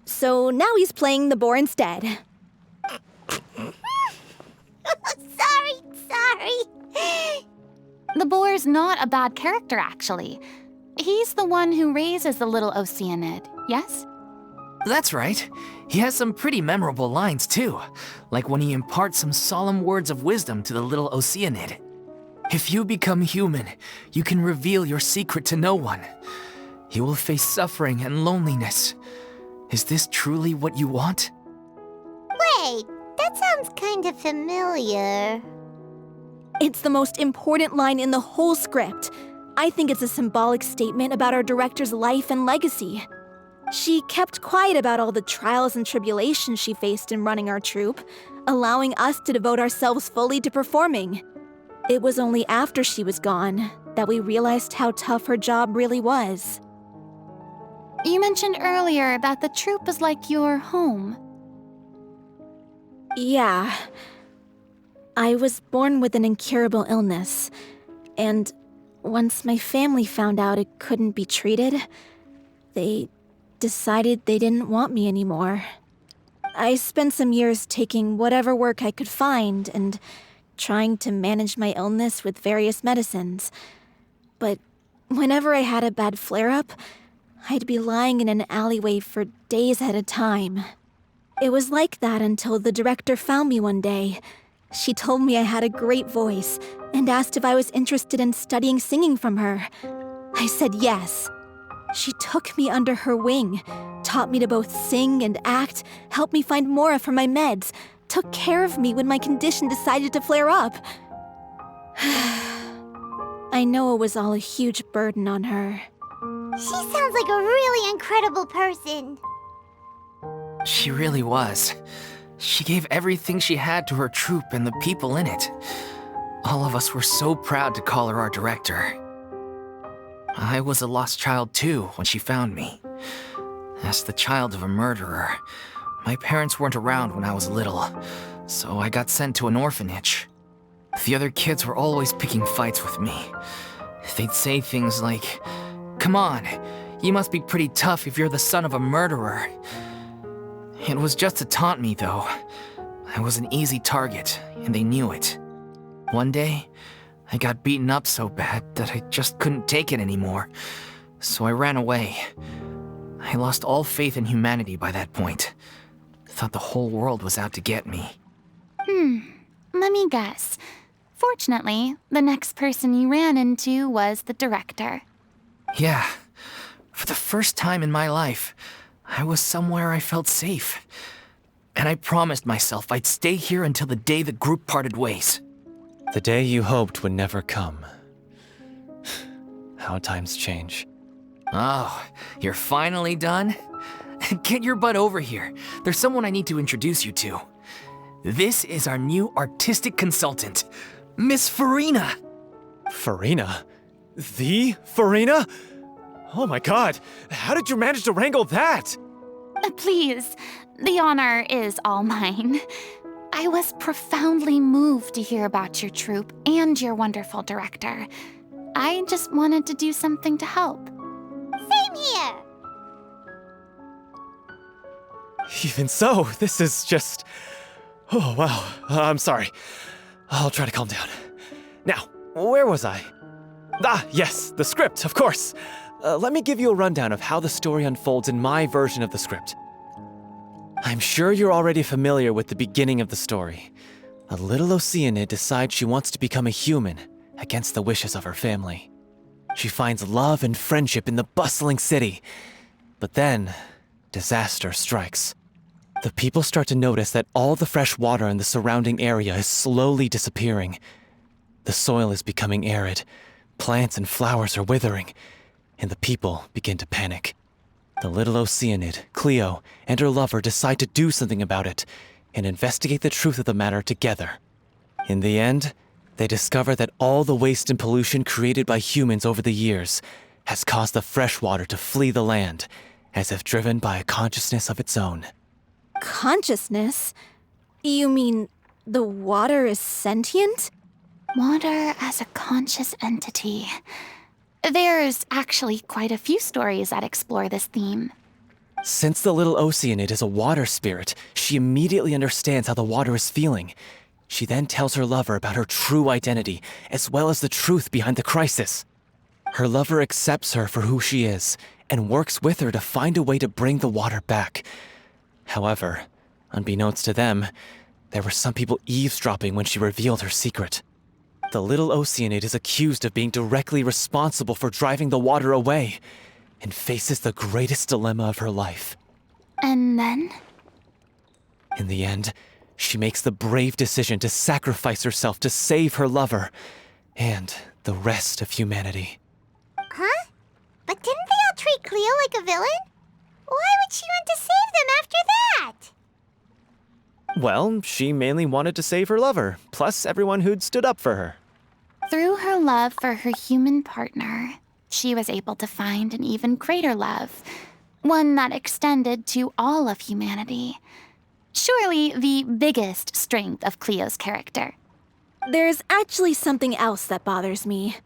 So now he's playing the boar instead. Sorry. The boar's not a bad character, actually. He's the one who raises the little Oceanid, yes? That's right. He has some pretty memorable lines too, like when he imparts some solemn words of wisdom to the little Oceanid. If you become human, you can reveal your secret to no one. You will face suffering and loneliness. Is this truly what you want? Wait, that sounds kind of familiar. It's the most important line in the whole script. I think it's a symbolic statement about our director's life and legacy. She kept quiet about all the trials and tribulations she faced in running our troupe, allowing us to devote ourselves fully to performing. It was only after she was gone that we realized how tough her job really was. You mentioned earlier that the troupe is like your home. Yeah. I was born with an incurable illness, and once my family found out it couldn't be treated, they decided they didn't want me anymore. I spent some years taking whatever work I could find and trying to manage my illness with various medicines. But whenever I had a bad flare-up, I'd be lying in an alleyway for days at a time. It was like that until the director found me one day. She told me I had a great voice and asked if I was interested in studying singing from her. I said yes. She took me under her wing, taught me to both sing and act, helped me find Mora for my meds, took care of me when my condition decided to flare up. I know it was all a huge burden on her. She sounds like a really incredible person. She really was. She gave everything she had to her troupe and the people in it. All of us were so proud to call her our director. I was a lost child too when she found me. As the child of a murderer, my parents weren't around when I was little, so I got sent to an orphanage. The other kids were always picking fights with me. They'd say things like, "Come on, you must be pretty tough if you're the son of a murderer." It was just to taunt me, though. I was an easy target, and they knew it. One day, I got beaten up so bad that I just couldn't take it anymore, so I ran away. I lost all faith in humanity by that point. Thought the whole world was out to get me. Let me guess. Fortunately, the next person you ran into was the director. Yeah, for the first time in my life, I was somewhere I felt safe. And I promised myself I'd stay here until the day the group parted ways. The day you hoped would never come. How times change. Oh, you're finally done? Get your butt over here. There's someone I need to introduce you to. This is our new artistic consultant, Miss Furina. Furina? The Furina? Oh my god, how did you manage to wrangle that? Please, the honor is all mine. I was profoundly moved to hear about your troupe and your wonderful director. I just wanted to do something to help. Same here. Even so, this is just... Oh, wow. I'm sorry. I'll try to calm down. Now, where was I? Ah, yes, the script, of course. Let me give you a rundown of how the story unfolds in my version of the script. I'm sure you're already familiar with the beginning of the story. A little Oceanid decides she wants to become a human, against the wishes of her family. She finds love and friendship in the bustling city. But then, disaster strikes. The people start to notice that all the fresh water in the surrounding area is slowly disappearing. The soil is becoming arid, plants and flowers are withering, and the people begin to panic. The little Oceanid, Cleo, and her lover decide to do something about it and investigate the truth of the matter together. In the end, they discover that all the waste and pollution created by humans over the years has caused the fresh water to flee the land, as if driven by a consciousness of its own. Consciousness? You mean the water is sentient? Water as a conscious entity. There's actually quite a few stories that explore this theme. Since the little Oceanid is a water spirit, she immediately understands how the water is feeling. She then tells her lover about her true identity, as well as the truth behind the crisis. Her lover accepts her for who she is, and works with her to find a way to bring the water back. However, unbeknownst to them, there were some people eavesdropping when she revealed her secret. The little Oceanid is accused of being directly responsible for driving the water away, and faces the greatest dilemma of her life. And then? In the end, she makes the brave decision to sacrifice herself to save her lover, and the rest of humanity. Huh? But didn't they all treat Cleo like a villain? Why would she want to save them after that? Well, she mainly wanted to save her lover, plus everyone who'd stood up for her. Through her love for her human partner, she was able to find an even greater love, one that extended to all of humanity. Surely the biggest strength of Cleo's character. There's actually something else that bothers me.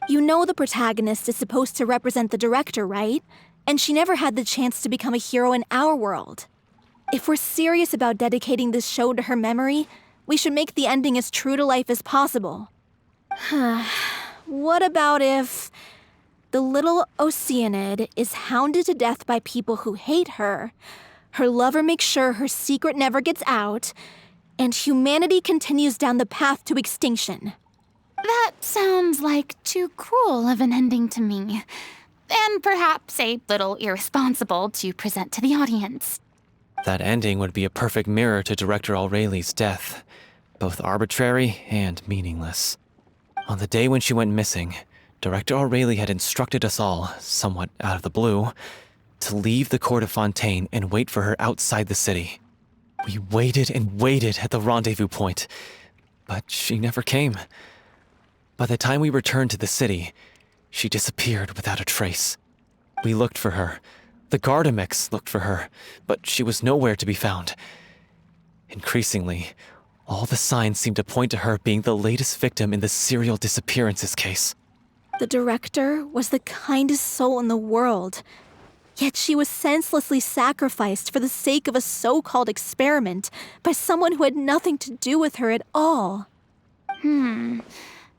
You know the protagonist is supposed to represent the director, right? And she never had the chance to become a hero in our world. If we're serious about dedicating this show to her memory, we should make the ending as true to life as possible. What about if the little Oceanid is hounded to death by people who hate her, her lover makes sure her secret never gets out, and humanity continues down the path to extinction? That sounds like too cruel of an ending to me, and perhaps a little irresponsible to present to the audience. That ending would be a perfect mirror to Director Aureli's death, both arbitrary and meaningless. On the day when she went missing, Director Aureli had instructed us all, somewhat out of the blue, to leave the court of Fontaine and wait for her outside the city. We waited and waited at the rendezvous point, but she never came. By the time we returned to the city, she disappeared without a trace. We looked for her. The Gardamex looked for her, but she was nowhere to be found. Increasingly, all the signs seemed to point to her being the latest victim in the serial disappearances case. The director was the kindest soul in the world, yet she was senselessly sacrificed for the sake of a so-called experiment by someone who had nothing to do with her at all.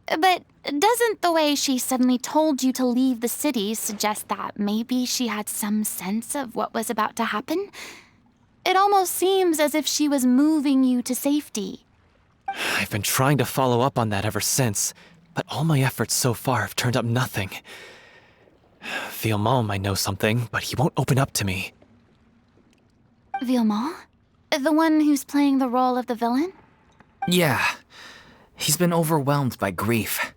But doesn't the way she suddenly told you to leave the city suggest that maybe she had some sense of what was about to happen? It almost seems as if she was moving you to safety. I've been trying to follow up on that ever since, but all my efforts so far have turned up nothing. Villemont might know something, but he won't open up to me. Villemont? The one who's playing the role of the villain? Yeah. He's been overwhelmed by grief.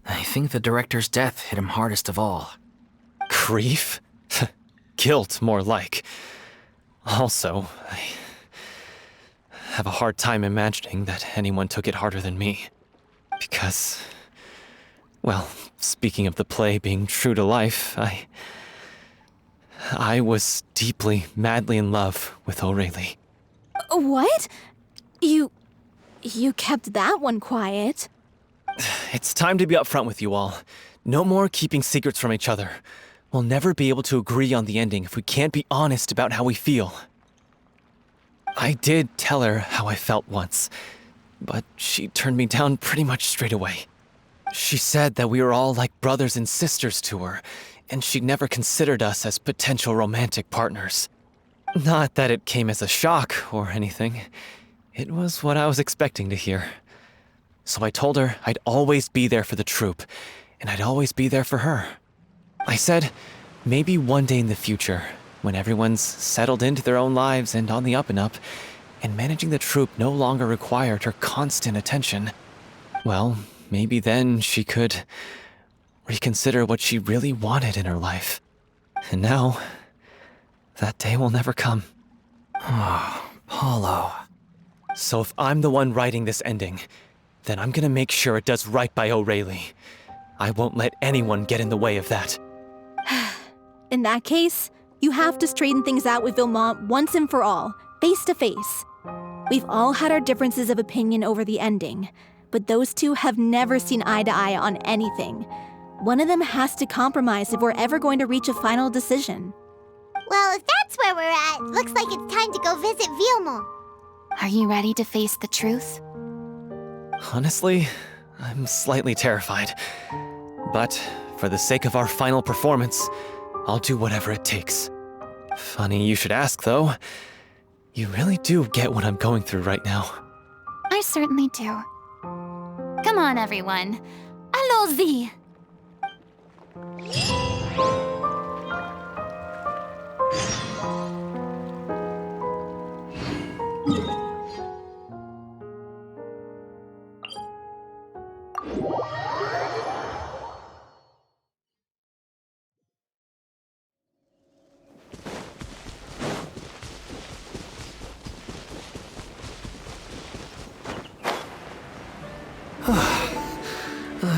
I think the director's death hit him hardest of all. Grief? Guilt, more like. Also, I have a hard time imagining that anyone took it harder than me. Because, well, speaking of the play being true to life, I was deeply, madly in love with Aureli. What? You kept that one quiet. It's time to be upfront with you all. No more keeping secrets from each other. We'll never be able to agree on the ending if we can't be honest about how we feel. I did tell her how I felt once, but she turned me down pretty much straight away. She said that we were all like brothers and sisters to her, and she'd never considered us as potential romantic partners. Not that it came as a shock or anything. It was what I was expecting to hear. So I told her I'd always be there for the troupe, and I'd always be there for her. I said, maybe one day in the future, when everyone's settled into their own lives and on the up and up, and managing the troupe no longer required her constant attention, well, maybe then she could reconsider what she really wanted in her life. And now, that day will never come. Oh, Paulo. So if I'm the one writing this ending, then I'm gonna make sure it does right by Aureli. I won't let anyone get in the way of that. In that case, you have to straighten things out with Villemont once and for all, face to face. We've all had our differences of opinion over the ending, but those two have never seen eye to eye on anything. One of them has to compromise if we're ever going to reach a final decision. Well, if that's where we're at, looks like it's time to go visit Vilmont. Are you ready to face the truth? Honestly, I'm slightly terrified. But for the sake of our final performance, I'll do whatever it takes. Funny you should ask, though. You really do get what I'm going through right now. I certainly do. Come on, everyone. Allons-y!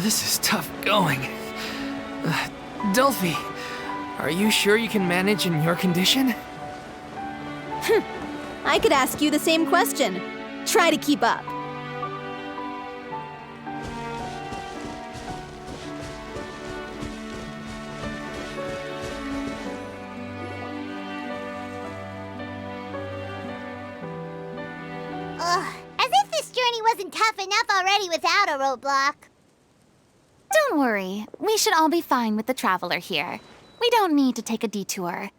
This is tough going. Delphi, are you sure you can manage in your condition? I could ask you the same question. Try to keep up. Ugh, as if this journey wasn't tough enough already without a roadblock. Don't worry. We should all be fine with the traveler here. We don't need to take a detour.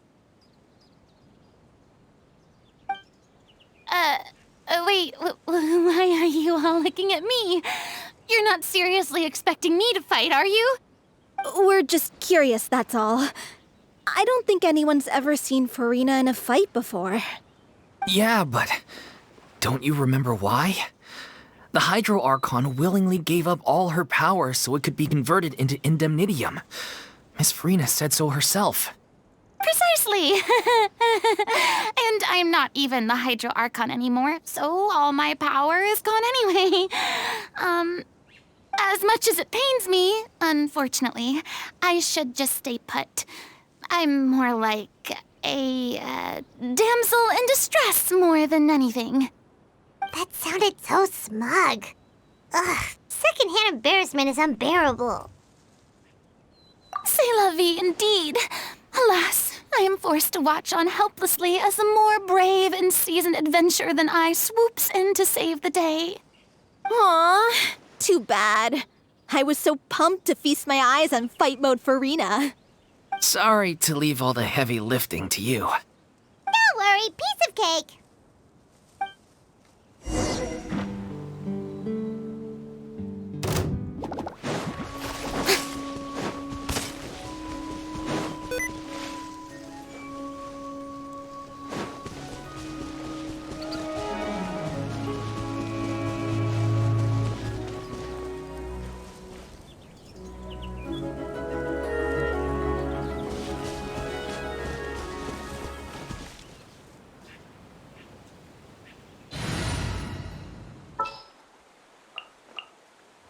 Wait, why are you all looking at me? You're not seriously expecting me to fight, are you? We're just curious, that's all. I don't think anyone's ever seen Furina in a fight before. Yeah, but don't you remember why? The Hydro Archon willingly gave up all her power so it could be converted into indemnitium. Miss Furina said so herself. Precisely! And I'm not even the Hydro Archon anymore, so all my power is gone anyway. As much as it pains me, unfortunately, I should just stay put. I'm more like a damsel in distress more than anything. That sounded so smug. Ugh, secondhand embarrassment is unbearable. C'est la vie indeed. Alas, I am forced to watch on helplessly as a more brave and seasoned adventurer than I swoops in to save the day. Aw, too bad. I was so pumped to feast my eyes on fight mode Furina. Sorry to leave all the heavy lifting to you. Don't worry, piece of cake.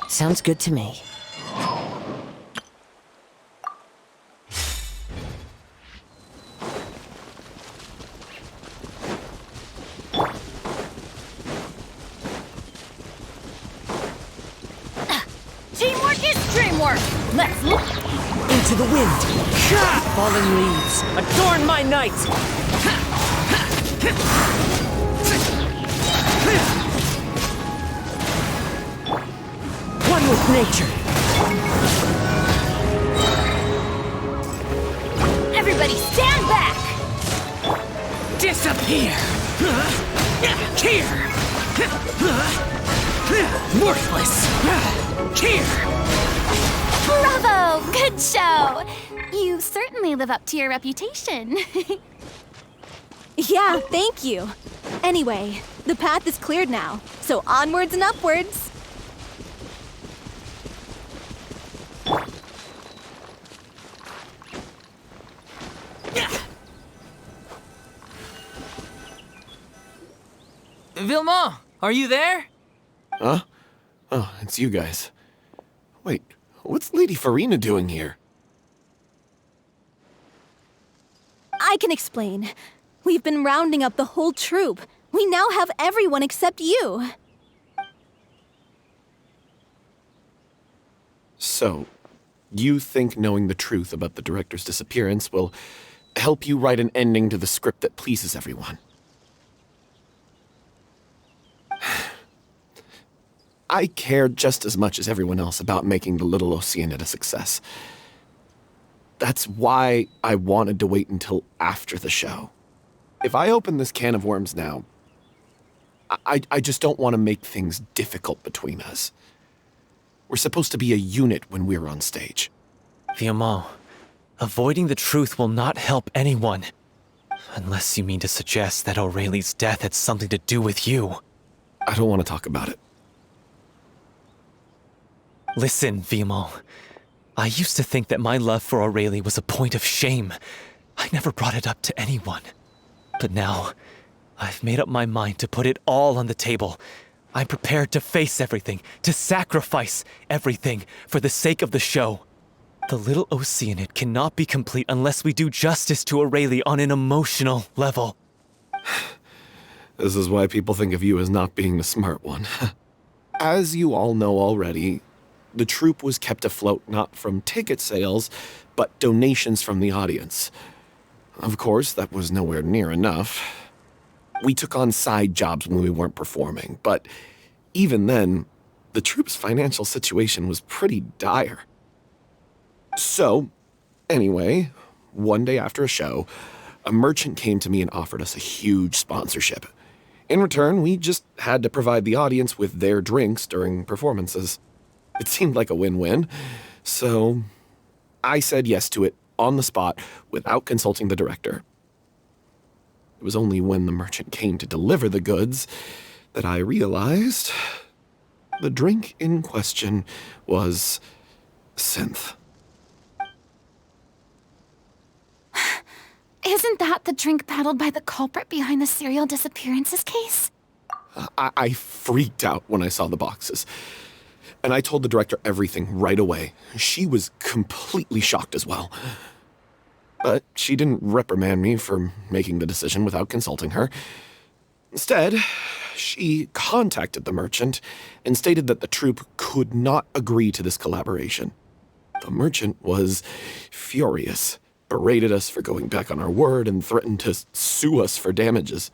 Sounds good to me. Teamwork is dreamwork! Let's look! Into the wind! Fallen leaves, adorn my night! One with nature! Everybody stand back! Disappear! Here! Worthless! Here! Bravo! Good show! You certainly live up to your reputation. Yeah, thank you. Anyway, the path is cleared now, so onwards and upwards. Vilmont, are you there? Huh? Oh, it's you guys. Wait, what's Lady Furina doing here? I can explain. We've been rounding up the whole troop. We We now have everyone except you. So, you think knowing the truth about the director's disappearance will help you write an ending to the script that pleases everyone? I care just as much as everyone else about making the Little Oceaнида a success. That's why I wanted to wait until after the show. If I open this can of worms now, I just don't want to make things difficult between us. We're supposed to be a unit when we're on stage. Fiamma, avoiding the truth will not help anyone. Unless you mean to suggest that Aurelie's death had something to do with you. I don't want to talk about it. Listen, Fiamma. I used to think that my love for Aurelie was a point of shame. I never brought it up to anyone. But now, I've made up my mind to put it all on the table. I'm prepared to face everything, to sacrifice everything for the sake of the show. The Little Oceanid cannot be complete unless we do justice to Aurelie on an emotional level. This is why people think of you as not being the smart one. As you all know already, the troupe was kept afloat not from ticket sales, but donations from the audience. Of course, that was nowhere near enough. We took on side jobs when we weren't performing, but even then, the troupe's financial situation was pretty dire. So, anyway, one day after a show, a merchant came to me and offered us a huge sponsorship. In return, we just had to provide the audience with their drinks during performances. It seemed like a win-win, so I said yes to it on the spot without consulting the director. It was only when the merchant came to deliver the goods that I realized the drink in question was synth. Isn't that the drink peddled by the culprit behind the serial disappearances case? I freaked out when I saw the boxes. And I told the director everything right away. She was completely shocked as well. But she didn't reprimand me for making the decision without consulting her. Instead, she contacted the merchant and stated that the troupe could not agree to this collaboration. The merchant was furious, berated us for going back on our word, and threatened to sue us for damages.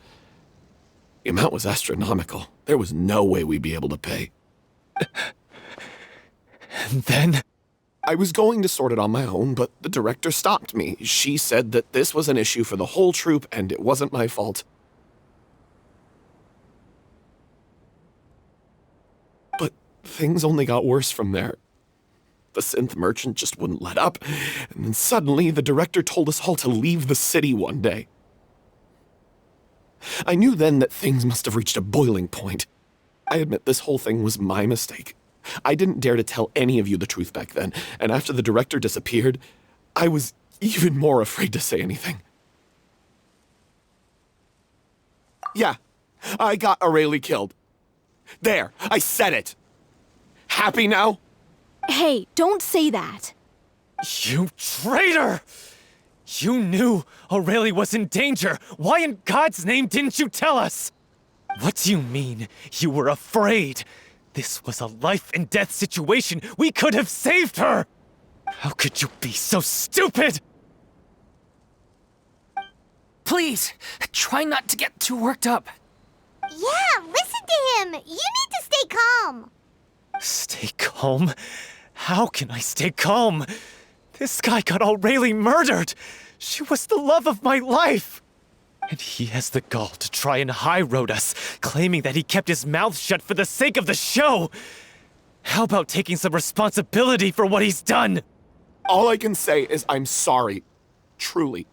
The amount was astronomical. There was no way we'd be able to pay. And then? I was going to sort it on my own, but the director stopped me. She said that this was an issue for the whole troupe and it wasn't my fault. But things only got worse from there. The synth merchant just wouldn't let up, and then suddenly the director told us all to leave the city one day. I knew then that things must have reached a boiling point. I admit this whole thing was my mistake. I didn't dare to tell any of you the truth back then, and after the director disappeared, I was even more afraid to say anything. Yeah, I got Aurelie killed. There, I said it. Happy now? Hey, don't say that. You traitor! You knew Aurelie was in danger. Why in God's name didn't you tell us? What do you mean you were afraid? This was a life-and-death situation. We could have saved her! How could you be so stupid? Please, try not to get too worked up. Yeah, listen to him. You need to stay calm. Stay calm? How can I stay calm? This guy got Aurelie murdered! She was the love of my life! And he has the gall to try and high-road us, claiming that he kept his mouth shut for the sake of the show! How about taking some responsibility for what he's done? All I can say is I'm sorry. Truly.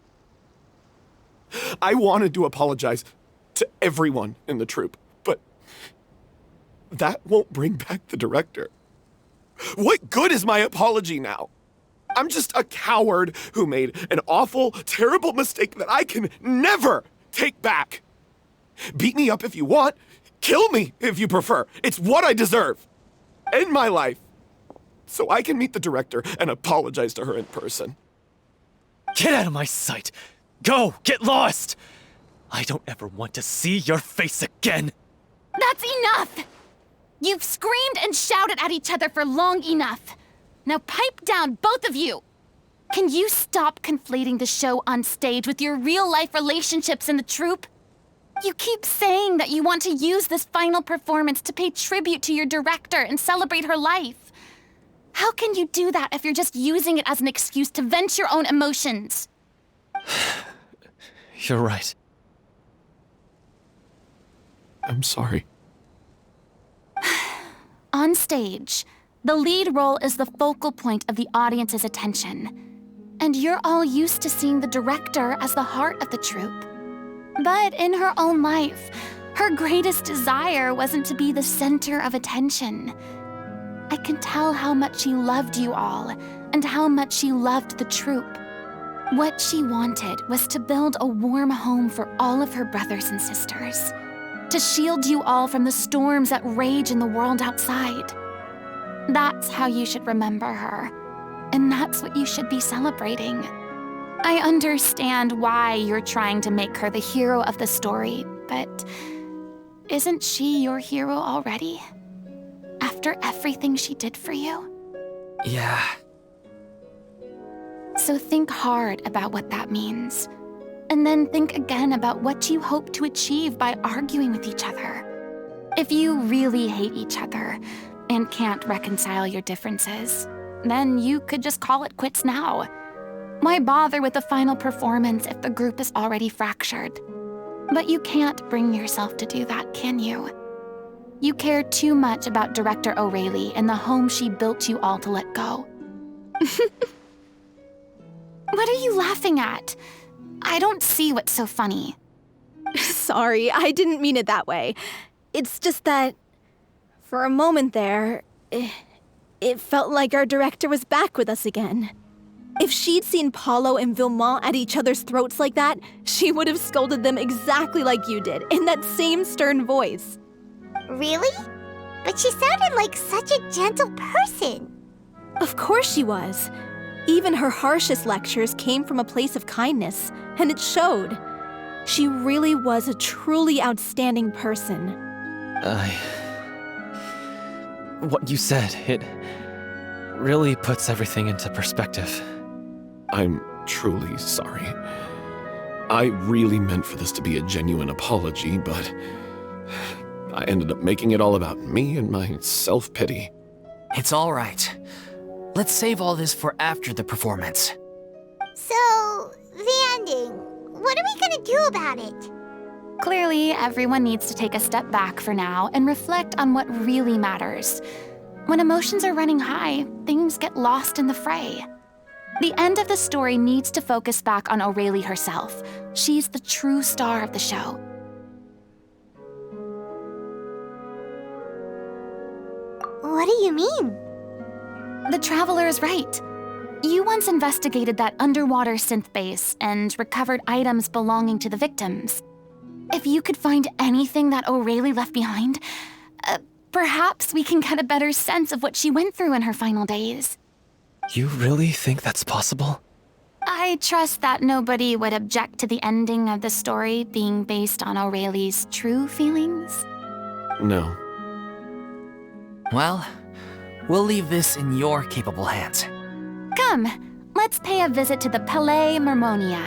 I wanted to apologize to everyone in the troupe, but that won't bring back the director. What good is my apology now? I'm just a coward who made an awful, terrible mistake that I can never take back. Beat me up if you want. Kill me if you prefer. It's what I deserve. End my life. So I can meet the director and apologize to her in person. Get out of my sight! Go! Get lost! I don't ever want to see your face again! That's enough! You've screamed and shouted at each other for long enough. Now pipe down, both of you! Can you stop conflating the show on stage with your real-life relationships in the troupe? You keep saying that you want to use this final performance to pay tribute to your director and celebrate her life. How can you do that if you're just using it as an excuse to vent your own emotions? You're right. I'm sorry. On stage, the lead role is the focal point of the audience's attention. And you're all used to seeing the director as the heart of the troupe. But in her own life, her greatest desire wasn't to be the center of attention. I can tell how much she loved you all, and how much she loved the troupe. What she wanted was to build a warm home for all of her brothers and sisters, to shield you all from the storms that rage in the world outside. That's how you should remember her, and that's what you should be celebrating. I understand why you're trying to make her the hero of the story, but isn't she your hero already? After everything she did for you? Yeah. So think hard about what that means. And then think again about what you hope to achieve by arguing with each other. If you really hate each other and can't reconcile your differences, then you could just call it quits now. Why bother with the final performance if the group is already fractured? But you can't bring yourself to do that, can you? You care too much about Director O'Reilly and the home she built you all to let go. What are you laughing at? I don't see what's so funny. Sorry, I didn't mean it that way. It's just that, for a moment there, it felt like our director was back with us again. If she'd seen Paulo and Vilmont at each other's throats like that, she would have scolded them exactly like you did, in that same stern voice. Really? But she sounded like such a gentle person. Of course she was. Even her harshest lectures came from a place of kindness, and it showed. She really was a truly outstanding person. What you said, it really puts everything into perspective. I'm truly sorry. I really meant for this to be a genuine apology, but I ended up making it all about me and my self-pity. It's all right. Let's save all this for after the performance. So, the ending. What are we gonna do about it? Clearly, everyone needs to take a step back for now and reflect on what really matters. When emotions are running high, things get lost in the fray. The end of the story needs to focus back on O'Reilly herself. She's the true star of the show. What do you mean? The Traveler is right. You once investigated that underwater synth base and recovered items belonging to the victims. If you could find anything that O'Reilly left behind, perhaps we can get a better sense of what she went through in her final days. You really think that's possible? I trust that nobody would object to the ending of the story being based on O'Reilly's true feelings. No. Well, we'll leave this in your capable hands. Come, let's pay a visit to the Palais Marmonia.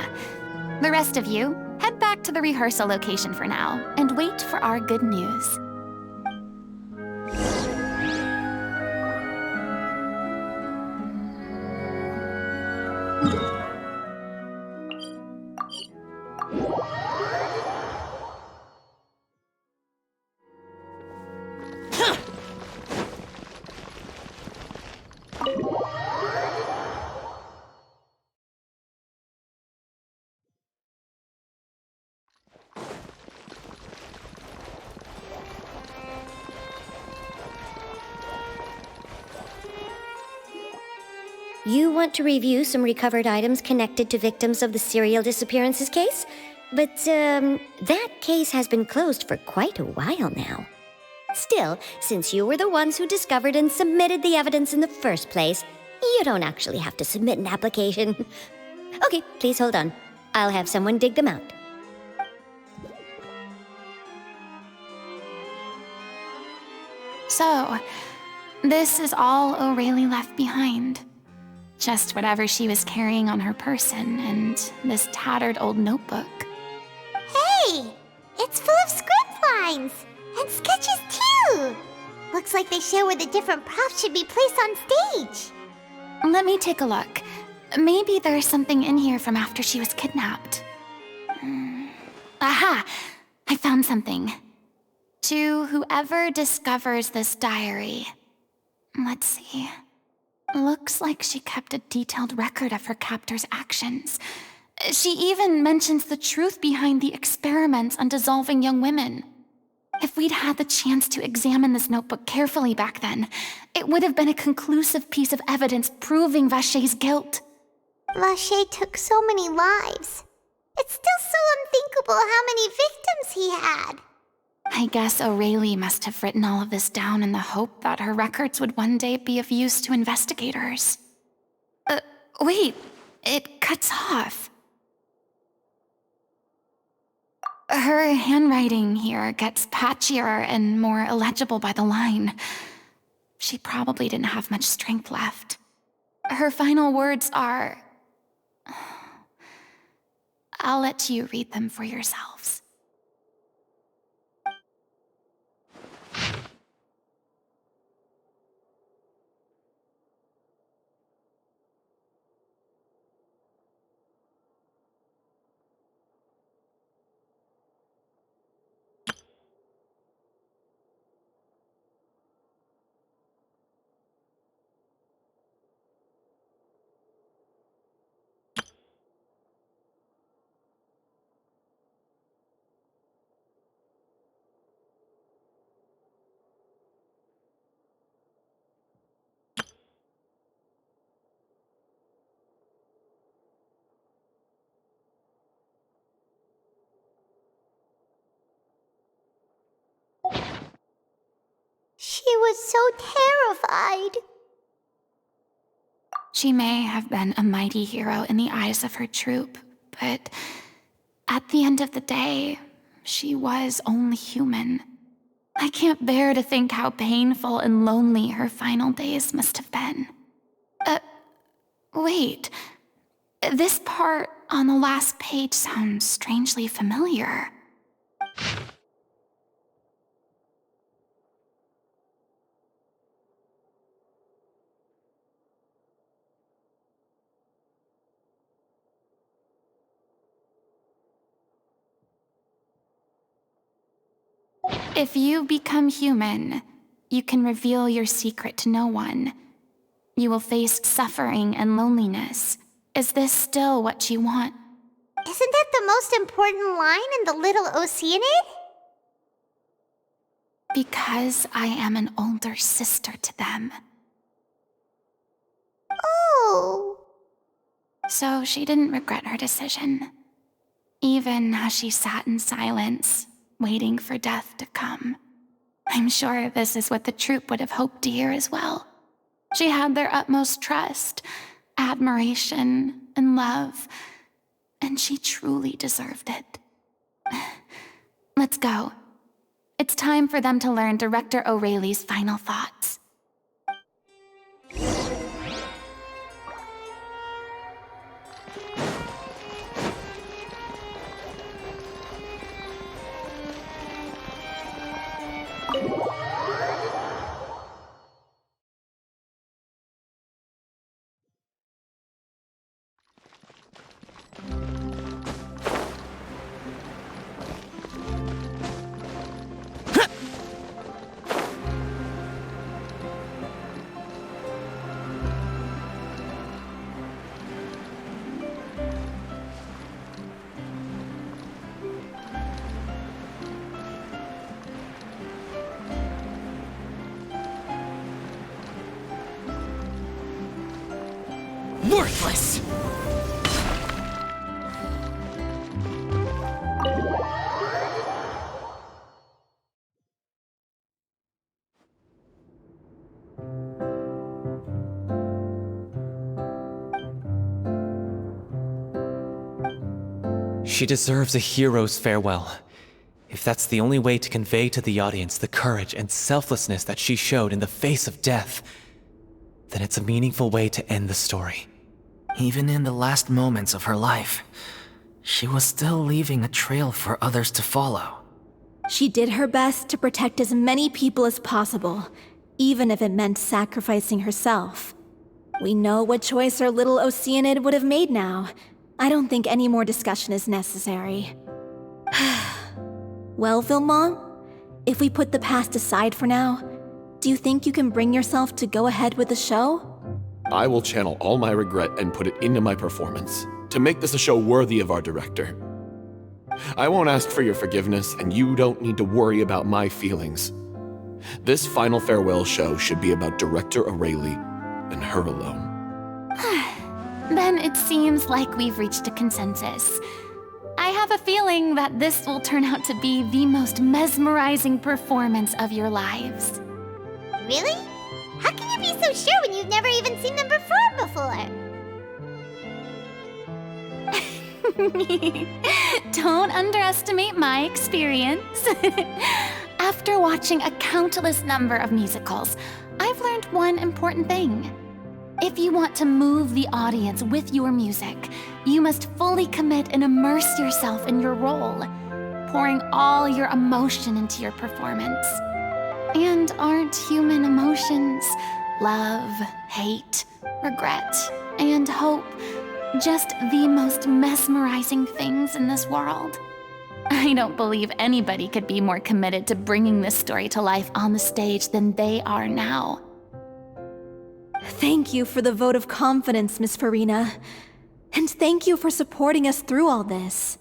The rest of you, head back to the rehearsal location for now and wait for our good news. You want to review some recovered items connected to victims of the serial disappearances case? But, that case has been closed for quite a while now. Still, since you were the ones who discovered and submitted the evidence in the first place, you don't actually have to submit an application. Okay, please hold on. I'll have someone dig them out. So, this is all O'Reilly left behind. Just whatever she was carrying on her person and this tattered old notebook. Hey! It's full of script lines! And sketches too! Looks like they show where the different props should be placed on stage. Let me take a look. Maybe there's something in here from after she was kidnapped. Aha! I found something. To whoever discovers this diary. Let's see. Looks like she kept a detailed record of her captor's actions. She even mentions the truth behind the experiments on dissolving young women. If we'd had the chance to examine this notebook carefully back then, it would have been a conclusive piece of evidence proving Vacher's guilt. Vacher took so many lives. It's still so unthinkable how many victims he had. I guess O'Reilly must have written all of this down in the hope that her records would one day be of use to investigators. Wait, it cuts off. Her handwriting here gets patchier and more illegible by the line. She probably didn't have much strength left. Her final words are... I'll let you read them for yourselves. She was so terrified. She may have been a mighty hero in the eyes of her troop, but at the end of the day, she was only human. I can't bear to think how painful and lonely her final days must have been. Wait. This part on the last page sounds strangely familiar. If you become human, you can reveal your secret to no one. You will face suffering and loneliness. Is this still what you want? Isn't that the most important line in the Little Oceanid? Because I am an older sister to them. Oh. So she didn't regret her decision, even as she sat in silence, waiting for death to come. I'm sure this is what the troupe would have hoped to hear as well. She had their utmost trust, admiration, and love, and she truly deserved it. Let's go. It's time for them to learn Director O'Reilly's final thoughts. Worthless! She deserves a hero's farewell. If that's the only way to convey to the audience the courage and selflessness that she showed in the face of death, then it's a meaningful way to end the story. Even in the last moments of her life, she was still leaving a trail for others to follow. She did her best to protect as many people as possible, even if it meant sacrificing herself. We know what choice our little Oceanid would have made now. I don't think any more discussion is necessary. Well, Vilmont, if we put the past aside for now, do you think you can bring yourself to go ahead with the show? I will channel all my regret and put it into my performance, to make this a show worthy of our director. I won't ask for your forgiveness, and you don't need to worry about my feelings. This final farewell show should be about Director O'Reilly and her alone. Then it seems like we've reached a consensus. I have a feeling that this will turn out to be the most mesmerizing performance of your lives. Really? How can you be so sure when you've never even seen them perform before? Don't underestimate my experience. After watching a countless number of musicals, I've learned one important thing. If you want to move the audience with your music, you must fully commit and immerse yourself in your role, pouring all your emotion into your performance. And aren't human emotions, love, hate, regret, and hope, just the most mesmerizing things in this world? I don't believe anybody could be more committed to bringing this story to life on the stage than they are now. Thank you for the vote of confidence, Miss Furina. And thank you for supporting us through all this.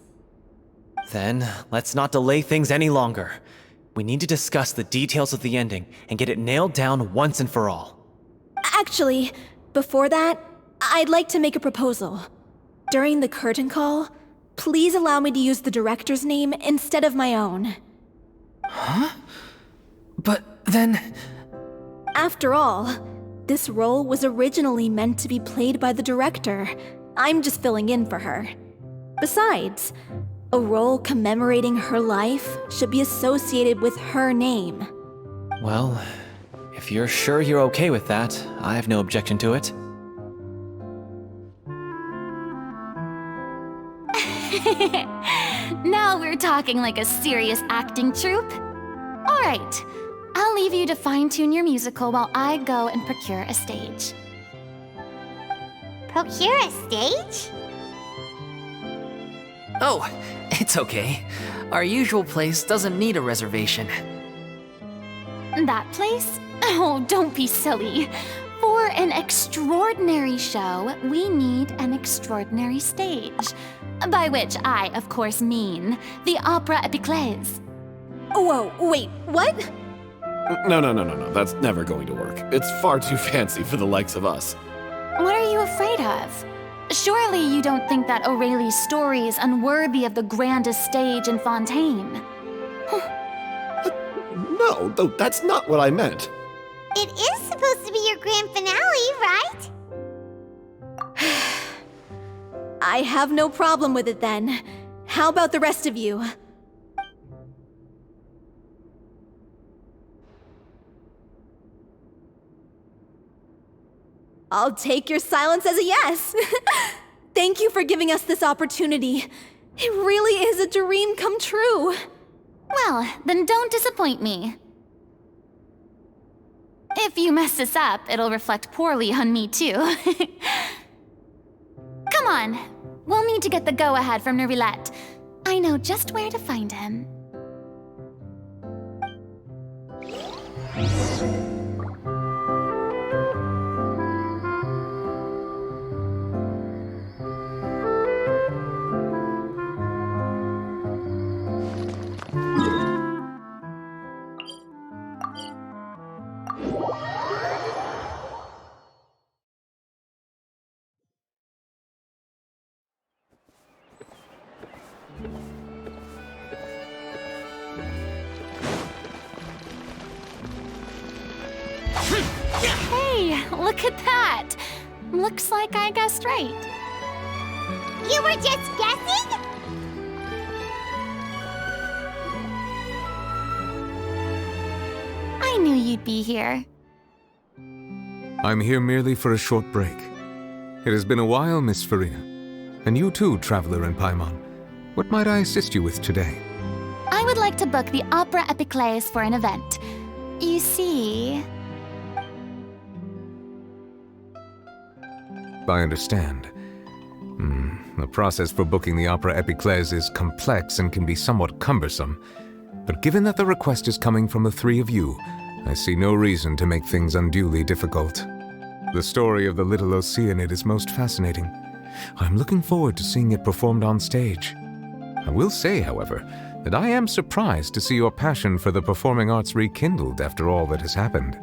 Then, let's not delay things any longer. We need to discuss the details of the ending and get it nailed down once and for all. Actually, before that, I'd like to make a proposal. During the curtain call, please allow me to use the director's name instead of my own. Huh? But then... After all, this role was originally meant to be played by the director. I'm just filling in for her. Besides, a role commemorating her life should be associated with her name. Well, if you're sure you're okay with that, I have no objection to it. Now we're talking like a serious acting troupe. All right, I'll leave you to fine-tune your musical while I go and procure a stage. Procure a stage? Oh, it's okay. Our usual place doesn't need a reservation. That place? Oh, don't be silly. For an extraordinary show, we need an extraordinary stage. By which I, of course, mean the Opera Epiclese. Whoa, wait, what? No, that's never going to work. It's far too fancy for the likes of us. What are you afraid of? Surely you don't think that O'Reilly's story is unworthy of the grandest stage in Fontaine? No, that's not what I meant. It is supposed to be your grand finale, right? I have no problem with it then. How about the rest of you? I'll take your silence as a yes. Thank you for giving us this opportunity. It really is a dream come true. Well, then don't disappoint me. If you mess this up, it'll reflect poorly on me too. Come on, we'll need to get the go-ahead from Nervilette. I know just where to find him. Hey, look at that! Looks like I guessed right. You were just guessing? I knew you'd be here. I'm here merely for a short break. It has been a while, Miss Furina. And you too, Traveler in Paimon. What might I assist you with today? I would like to book the Opera Epiclese for an event. You see... I understand. The process for booking the Opera Epiclese is complex and can be somewhat cumbersome. But given that the request is coming from the three of you, I see no reason to make things unduly difficult. The story of the little Oceanid is most fascinating. I'm looking forward to seeing it performed on stage. I will say, however, that I am surprised to see your passion for the performing arts rekindled after all that has happened.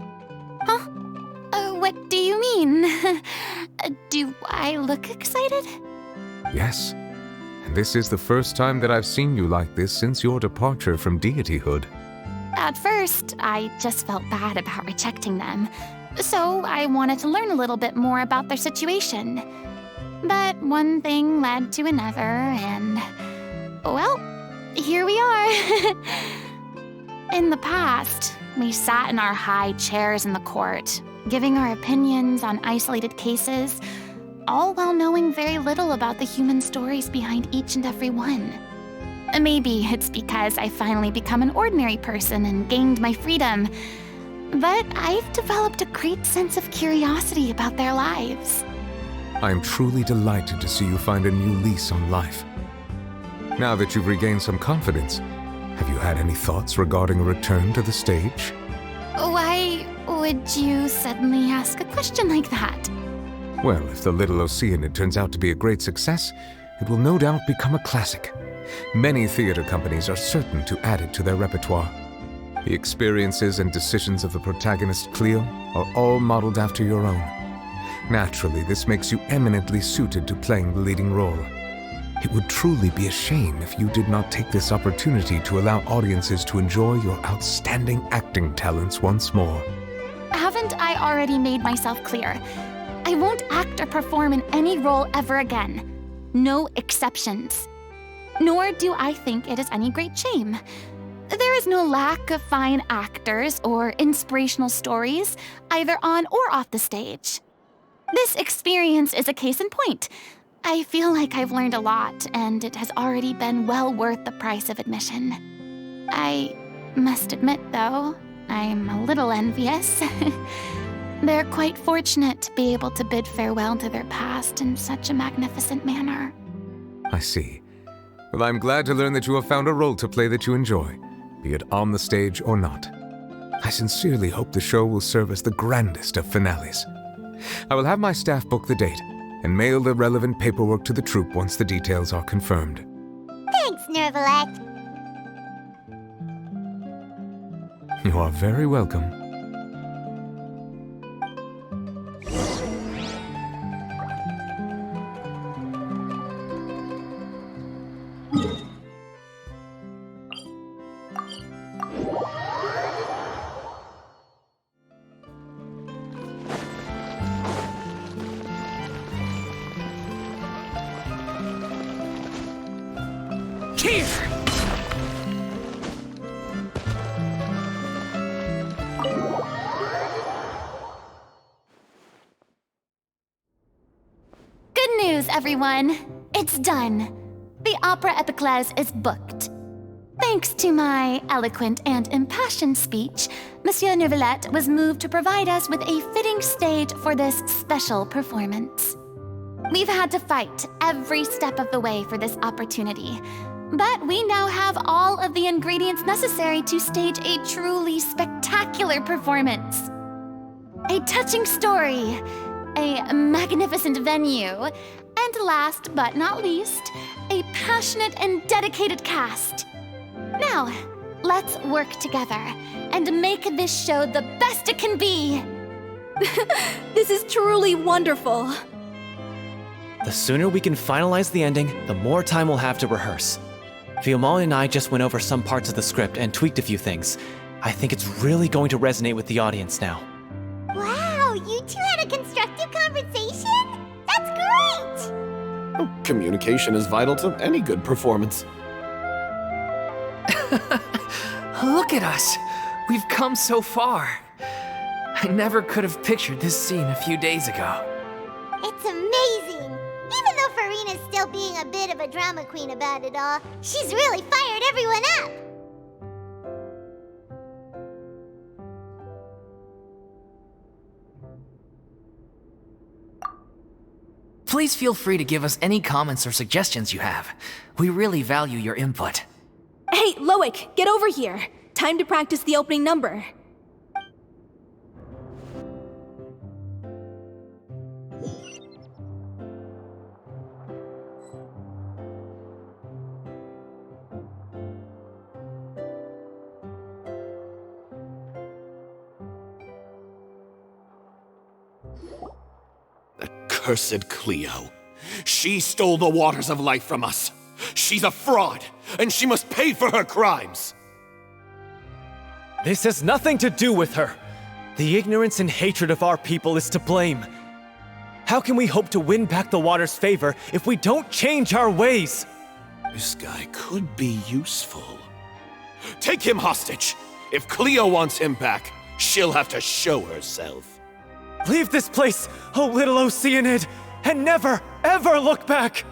Huh? What do you mean? Do I look excited? Yes. And this is the first time that I've seen you like this since your departure from deityhood. At first, I just felt bad about rejecting them. So I wanted to learn a little bit more about their situation. But one thing led to another, and... well, here we are. In the past, we sat in our high chairs in the court, giving our opinions on isolated cases, all while knowing very little about the human stories behind each and every one. Maybe it's because I finally become an ordinary person and gained my freedom, but I've developed a great sense of curiosity about their lives. I am truly delighted to see you find a new lease on life. Now that you've regained some confidence, have you had any thoughts regarding a return to the stage? Why would you suddenly ask a question like that? Well, if the Little Oceanid turns out to be a great success, it will no doubt become a classic. Many theater companies are certain to add it to their repertoire. The experiences and decisions of the protagonist Cleo are all modeled after your own. Naturally, this makes you eminently suited to playing the leading role. It would truly be a shame if you did not take this opportunity to allow audiences to enjoy your outstanding acting talents once more. Haven't I already made myself clear? I won't act or perform in any role ever again. No exceptions. Nor do I think it is any great shame. There is no lack of fine actors or inspirational stories, either on or off the stage. This experience is a case in point. I feel like I've learned a lot, and it has already been well worth the price of admission. I must admit, though, I'm a little envious. They're quite fortunate to be able to bid farewell to their past in such a magnificent manner. I see. Well, I'm glad to learn that you have found a role to play that you enjoy, be it on the stage or not. I sincerely hope the show will serve as the grandest of finales. I will have my staff book the date and mail the relevant paperwork to the troupe once the details are confirmed. Thanks, Nervalette. You are very welcome. Everyone, it's done. The Opera Epiclese is booked. Thanks to my eloquent and impassioned speech, Monsieur Nervalette was moved to provide us with a fitting stage for this special performance. We've had to fight every step of the way for this opportunity, but we now have all of the ingredients necessary to stage a truly spectacular performance. A touching story, a magnificent venue, and last but not least, a passionate and dedicated cast. Now, let's work together and make this show the best it can be. This is truly wonderful. The sooner we can finalize the ending, the more time we'll have to rehearse. Fiumali and I just went over some parts of the script and tweaked a few things. I think it's really going to resonate with the audience now. Wow, you two had a constructive conversation? That's great! Communication is vital to any good performance. Look at us. We've come so far. I never could have pictured this scene a few days ago. It's amazing! Even though Furina's still being a bit of a drama queen about it all, she's really fired everyone up! Please feel free to give us any comments or suggestions you have. We really value your input. Hey, Loic, get over here. Time to practice the opening number. Cursed Cleo. She stole the waters of life from us. She's a fraud, and she must pay for her crimes. This has nothing to do with her. The ignorance and hatred of our people is to blame. How can we hope to win back the water's favor if we don't change our ways? This guy could be useful. Take him hostage. If Cleo wants him back, she'll have to show herself. Leave this place, oh little Oceanid, and never, ever look back!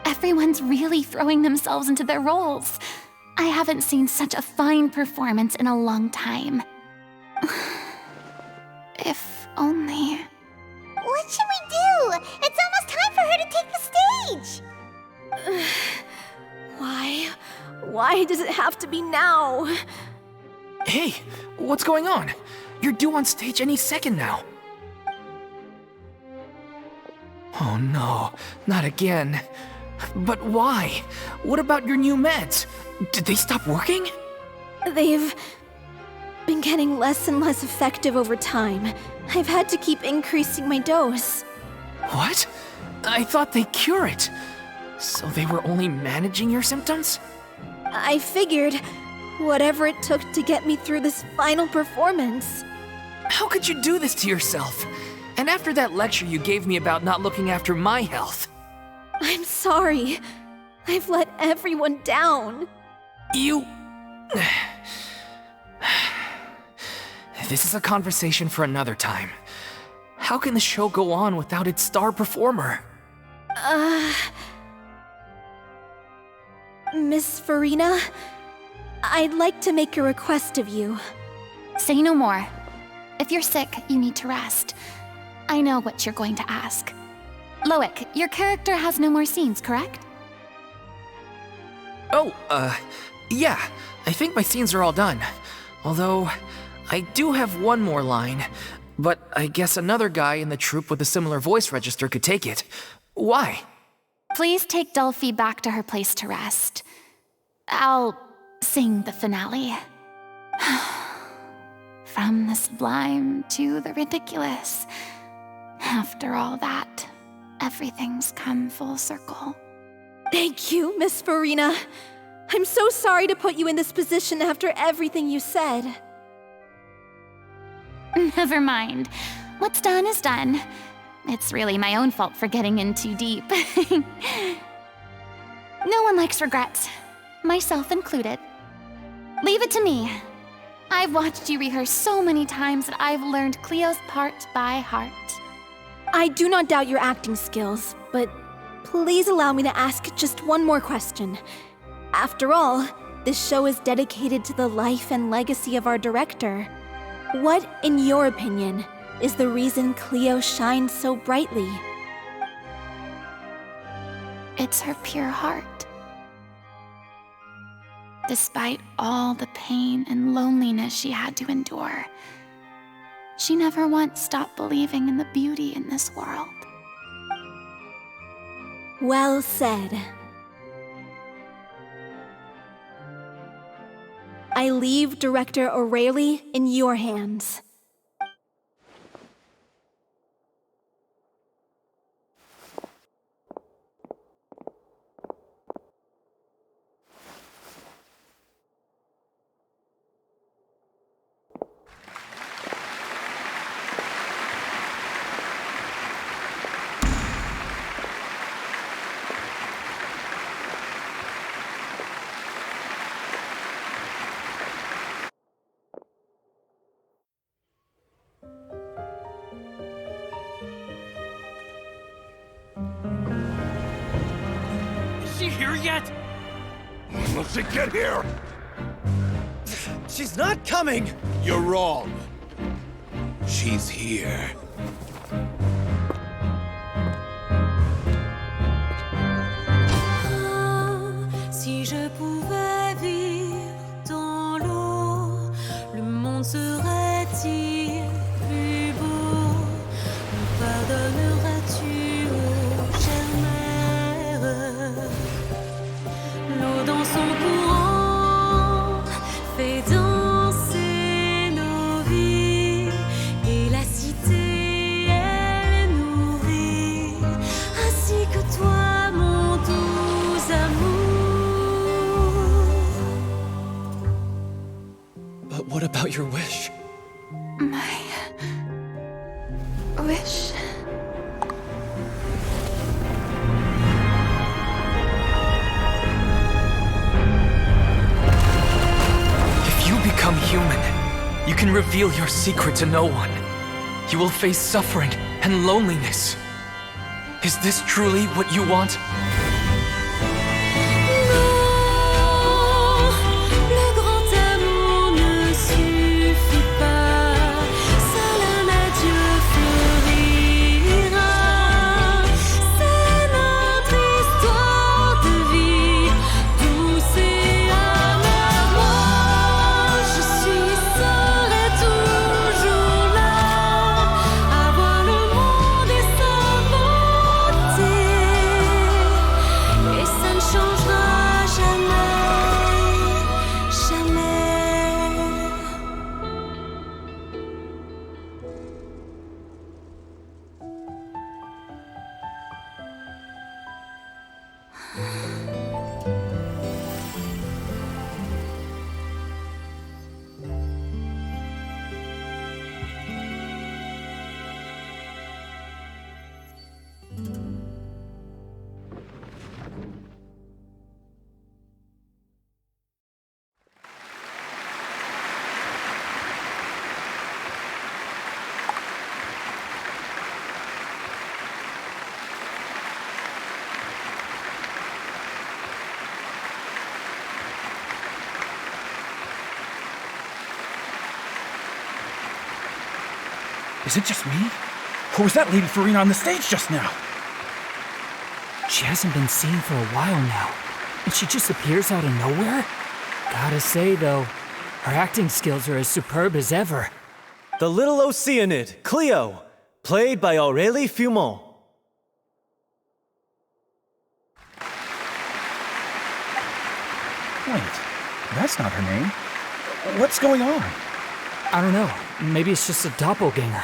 Everyone's really throwing themselves into their roles. I haven't seen such a fine performance in a long time. If only... What should we do? It's almost time for her to take the stage! Why? Why does it have to be now? Hey, what's going on? You're due on stage any second now. Oh no, not again. But why? What about your new meds? Did they stop working? They've been getting less and less effective over time. I've had to keep increasing my dose. What? I thought they cure it. So they were only managing your symptoms? I figured whatever it took to get me through this final performance. How could you do this to yourself? And after that lecture you gave me about not looking after my health. I'm sorry. I've let everyone down. You... This is a conversation for another time. How can the show go on without its star performer? Miss Furina, I'd like to make a request of you. Say no more. If you're sick, you need to rest. I know what you're going to ask. Loic, your character has no more scenes, correct? Oh, yeah. I think my scenes are all done. Although, I do have one more line. But I guess another guy in the troupe with a similar voice register could take it. Why? Please take Delphi back to her place to rest. I'll sing the finale. From the sublime to the ridiculous. After all that, everything's come full circle. Thank you, Miss Furina. I'm so sorry to put you in this position after everything you said. Never mind. What's done is done. It's really my own fault for getting in too deep. No one likes regrets, myself included. Leave it to me. I've watched you rehearse so many times that I've learned Cleo's part by heart. I do not doubt your acting skills, but please allow me to ask just one more question. After all, this show is dedicated to the life and legacy of our director. What, in your opinion, is the reason Cleo shines so brightly? It's her pure heart. Despite all the pain and loneliness she had to endure, she never once stopped believing in the beauty in this world. Well said. I leave Director O'Reilly in your hands. she here yet? Will she get here? She's not coming! You're wrong. She's here. Si je pouvais vivre dans l'eau, le monde serait-il plus beau? Me pardonneras-tu, ô chère mère? L'eau dans son courant fait danser nos vies, et la cité elle nourrit, ainsi que toi, mon doux amour. But what about your wish? My wish. If you become human, you can reveal your secret to no one. You will face suffering and loneliness. Is this truly what you want? Le grand amour ne suffit pas, seul un adieu fleurira. C'est notre histoire de vie, douce et amère. Moi, je serai toujours là, à voir le monde et sa beauté, et ça ne changera jamais, jamais. Is it just me? Or was that Lady Furina on the stage just now? She hasn't been seen for a while now, and she just appears out of nowhere? Gotta say, though, her acting skills are as superb as ever. The little Oceanid, Cleo, played by Aurélie Fumont. Wait, that's not her name. What's going on? I don't know. Maybe it's just a doppelganger.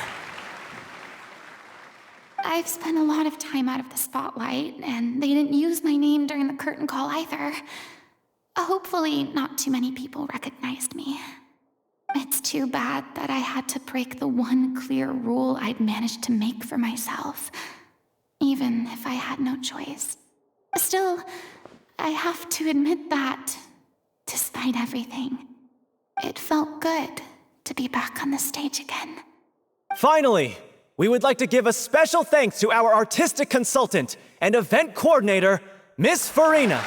I've spent a lot of time out of the spotlight, and they didn't use my name during the curtain call either. Hopefully, not too many people recognized me. It's too bad that I had to break the one clear rule I'd managed to make for myself, even if I had no choice. Still, I have to admit that, despite everything, it felt good to be back on the stage again. Finally, we would like to give a special thanks to our artistic consultant and event coordinator, Miss Furina.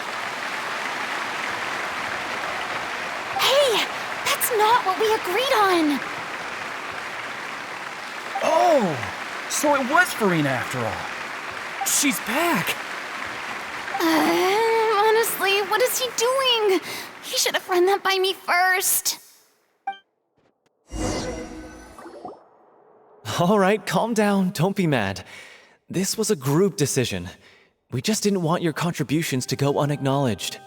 Hey, that's not what we agreed on! Oh, so it was Furina after all. She's back! Honestly, what is he doing? He should have run that by me first. All right, calm down, don't be mad. This was a group decision. We just didn't want your contributions to go unacknowledged.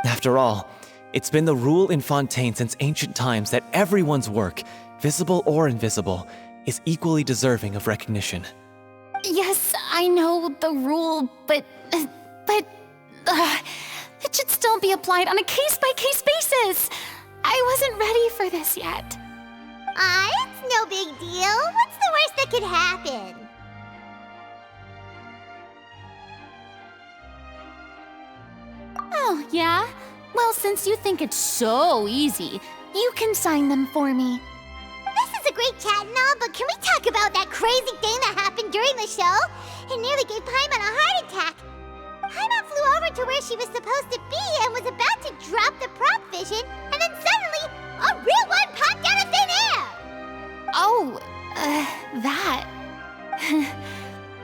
After all, it's been the rule in Fontaine since ancient times that everyone's work, visible or invisible, is equally deserving of recognition. Yes, I know the rule, but it should still be applied on a case-by-case basis. I wasn't ready for this yet. It's no big deal. What's the worst that could happen? Oh, yeah? Well, since you think it's so easy, you can sign them for me. This is a great chat and all, but can we talk about that crazy thing that happened during the show? It nearly gave Paimon a heart attack. Paimon flew over forward to where she was supposed to be and was about to drop the prop vision, and then suddenly, a real one popped out of thin air! Oh, that.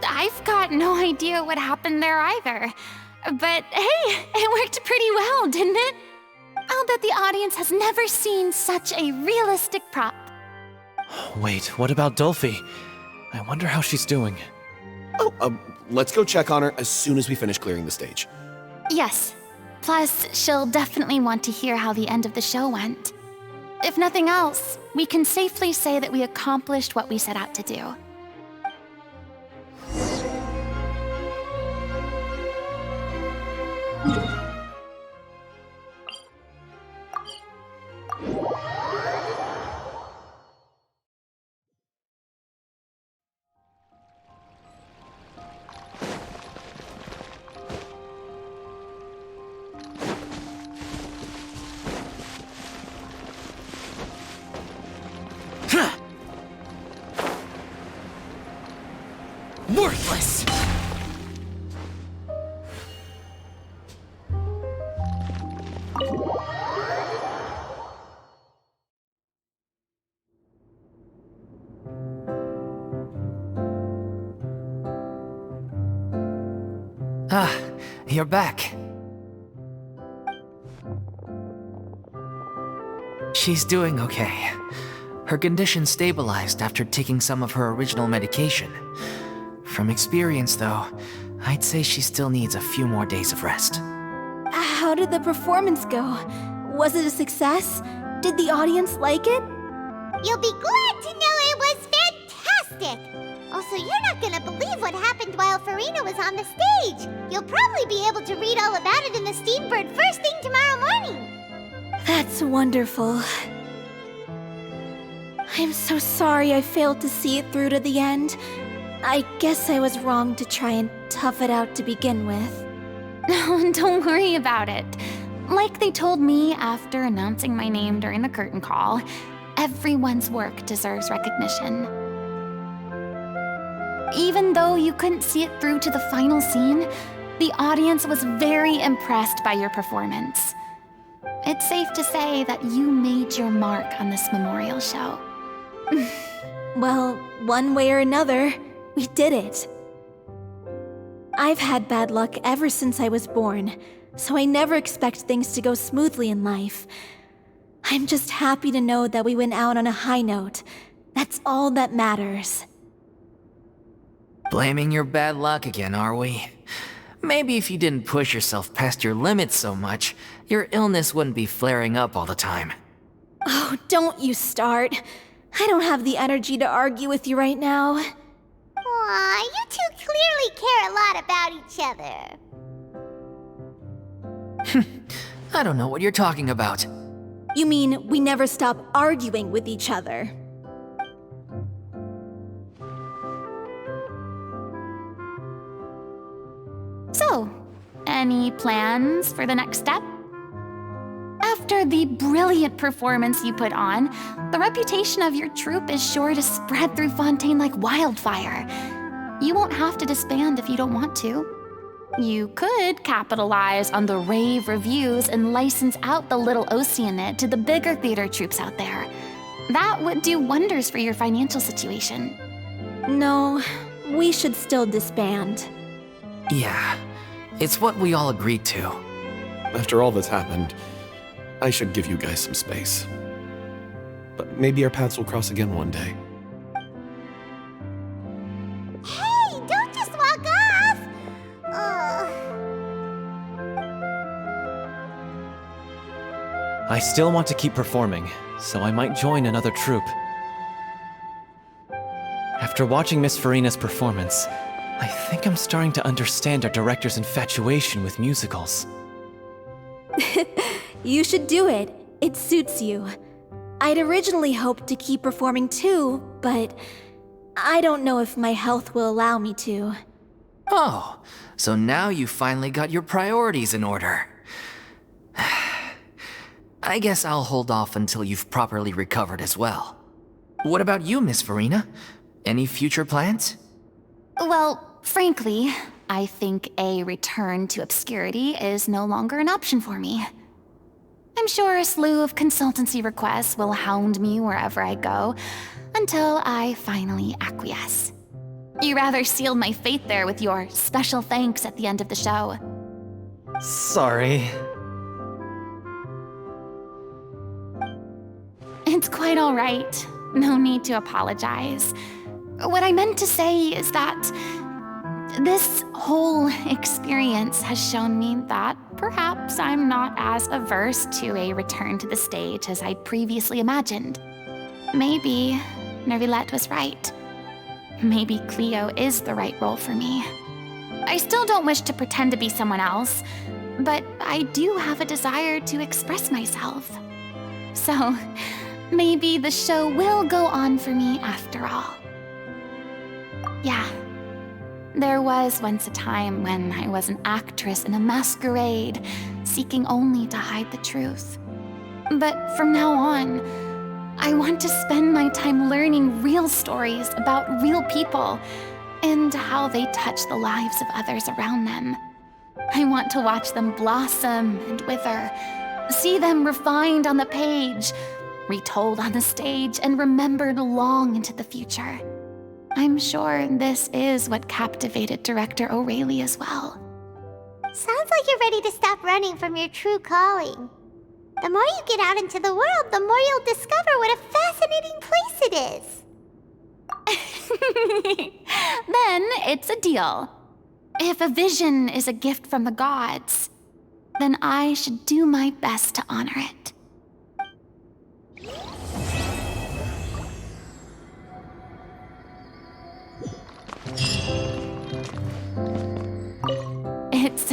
I've got no idea what happened there either. But hey, it worked pretty well, didn't it? I'll bet the audience has never seen such a realistic prop. Wait, what about Dolphy? I wonder how she's doing. Let's go check on her as soon as we finish clearing the stage. Yes. Plus, she'll definitely want to hear how the end of the show went. If nothing else, we can safely say that we accomplished what we set out to do. Worthless! Ah, you're back. She's doing okay. Her condition stabilized after taking some of her original medication. From experience, though, I'd say she still needs a few more days of rest. How did the performance go? Was it a success? Did the audience like it? You'll be glad to know it was fantastic! Also, you're not gonna believe what happened while Furina was on the stage. You'll probably be able to read all about it in the Steambird first thing tomorrow morning. That's wonderful. I'm so sorry I failed to see it through to the end. I guess I was wrong to try and tough it out to begin with. No, don't worry about it. Like they told me after announcing my name during the curtain call, everyone's work deserves recognition. Even though you couldn't see it through to the final scene, the audience was very impressed by your performance. It's safe to say that you made your mark on this memorial show. Well, one way or another, we did it. I've had bad luck ever since I was born, so I never expect things to go smoothly in life. I'm just happy to know that we went out on a high note. That's all that matters. Blaming your bad luck again, are we? Maybe if you didn't push yourself past your limits so much, your illness wouldn't be flaring up all the time. Oh, don't you start. I don't have the energy to argue with you right now. Aw, you two clearly care a lot about each other. I don't know what you're talking about. You mean we never stop arguing with each other? So, any plans for the next step? After the brilliant performance you put on, the reputation of your troupe is sure to spread through Fontaine like wildfire. You won't have to disband if you don't want to. You could capitalize on the rave reviews and license out the Little Oceanid to the bigger theater troupes out there. That would do wonders for your financial situation. No, we should still disband. Yeah, it's what we all agreed to. After all that's happened, I should give you guys some space. But maybe our paths will cross again one day. Hey, don't just walk off! I still want to keep performing, so I might join another troupe. After watching Miss Furina's performance, I think I'm starting to understand our director's infatuation with musicals. You should do it. It suits you. I'd originally hoped to keep performing too, but I don't know if my health will allow me to. Oh, so now you finally got your priorities in order. I guess I'll hold off until you've properly recovered as well. What about you, Miss Furina? Any future plans? Well, frankly, I think a return to obscurity is no longer an option for me. I'm sure a slew of consultancy requests will hound me wherever I go until I finally acquiesce. You rather sealed my fate there with your special thanks at the end of the show. Sorry. It's quite all right. No need to apologize. What I meant to say is that this whole experience has shown me that perhaps I'm not as averse to a return to the stage as I'd previously imagined. Maybe Nervilette was right. Maybe Cleo is the right role for me. I still don't wish to pretend to be someone else, but I do have a desire to express myself. So, maybe the show will go on for me after all. Yeah, there was once a time when I was an actress in a masquerade, seeking only to hide the truth. But from now on, I want to spend my time learning real stories about real people and how they touch the lives of others around them. I want to watch them blossom and wither, see them refined on the page, retold on the stage, and remembered long into the future. I'm sure this is what captivated director O'Reilly as well. Sounds like you're ready to stop running from your true calling. The more you get out into the world, the more you'll discover what a fascinating place it is. Then it's a deal. If a vision is a gift from the gods, then I should do my best to honor it. It's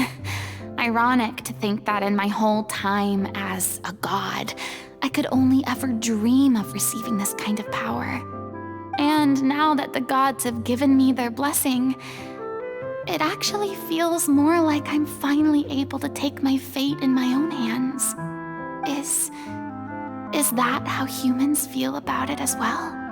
ironic to think that in my whole time as a god, I could only ever dream of receiving this kind of power. And now that the gods have given me their blessing, it actually feels more like I'm finally able to take my fate in my own hands. Is that how humans feel about it as well?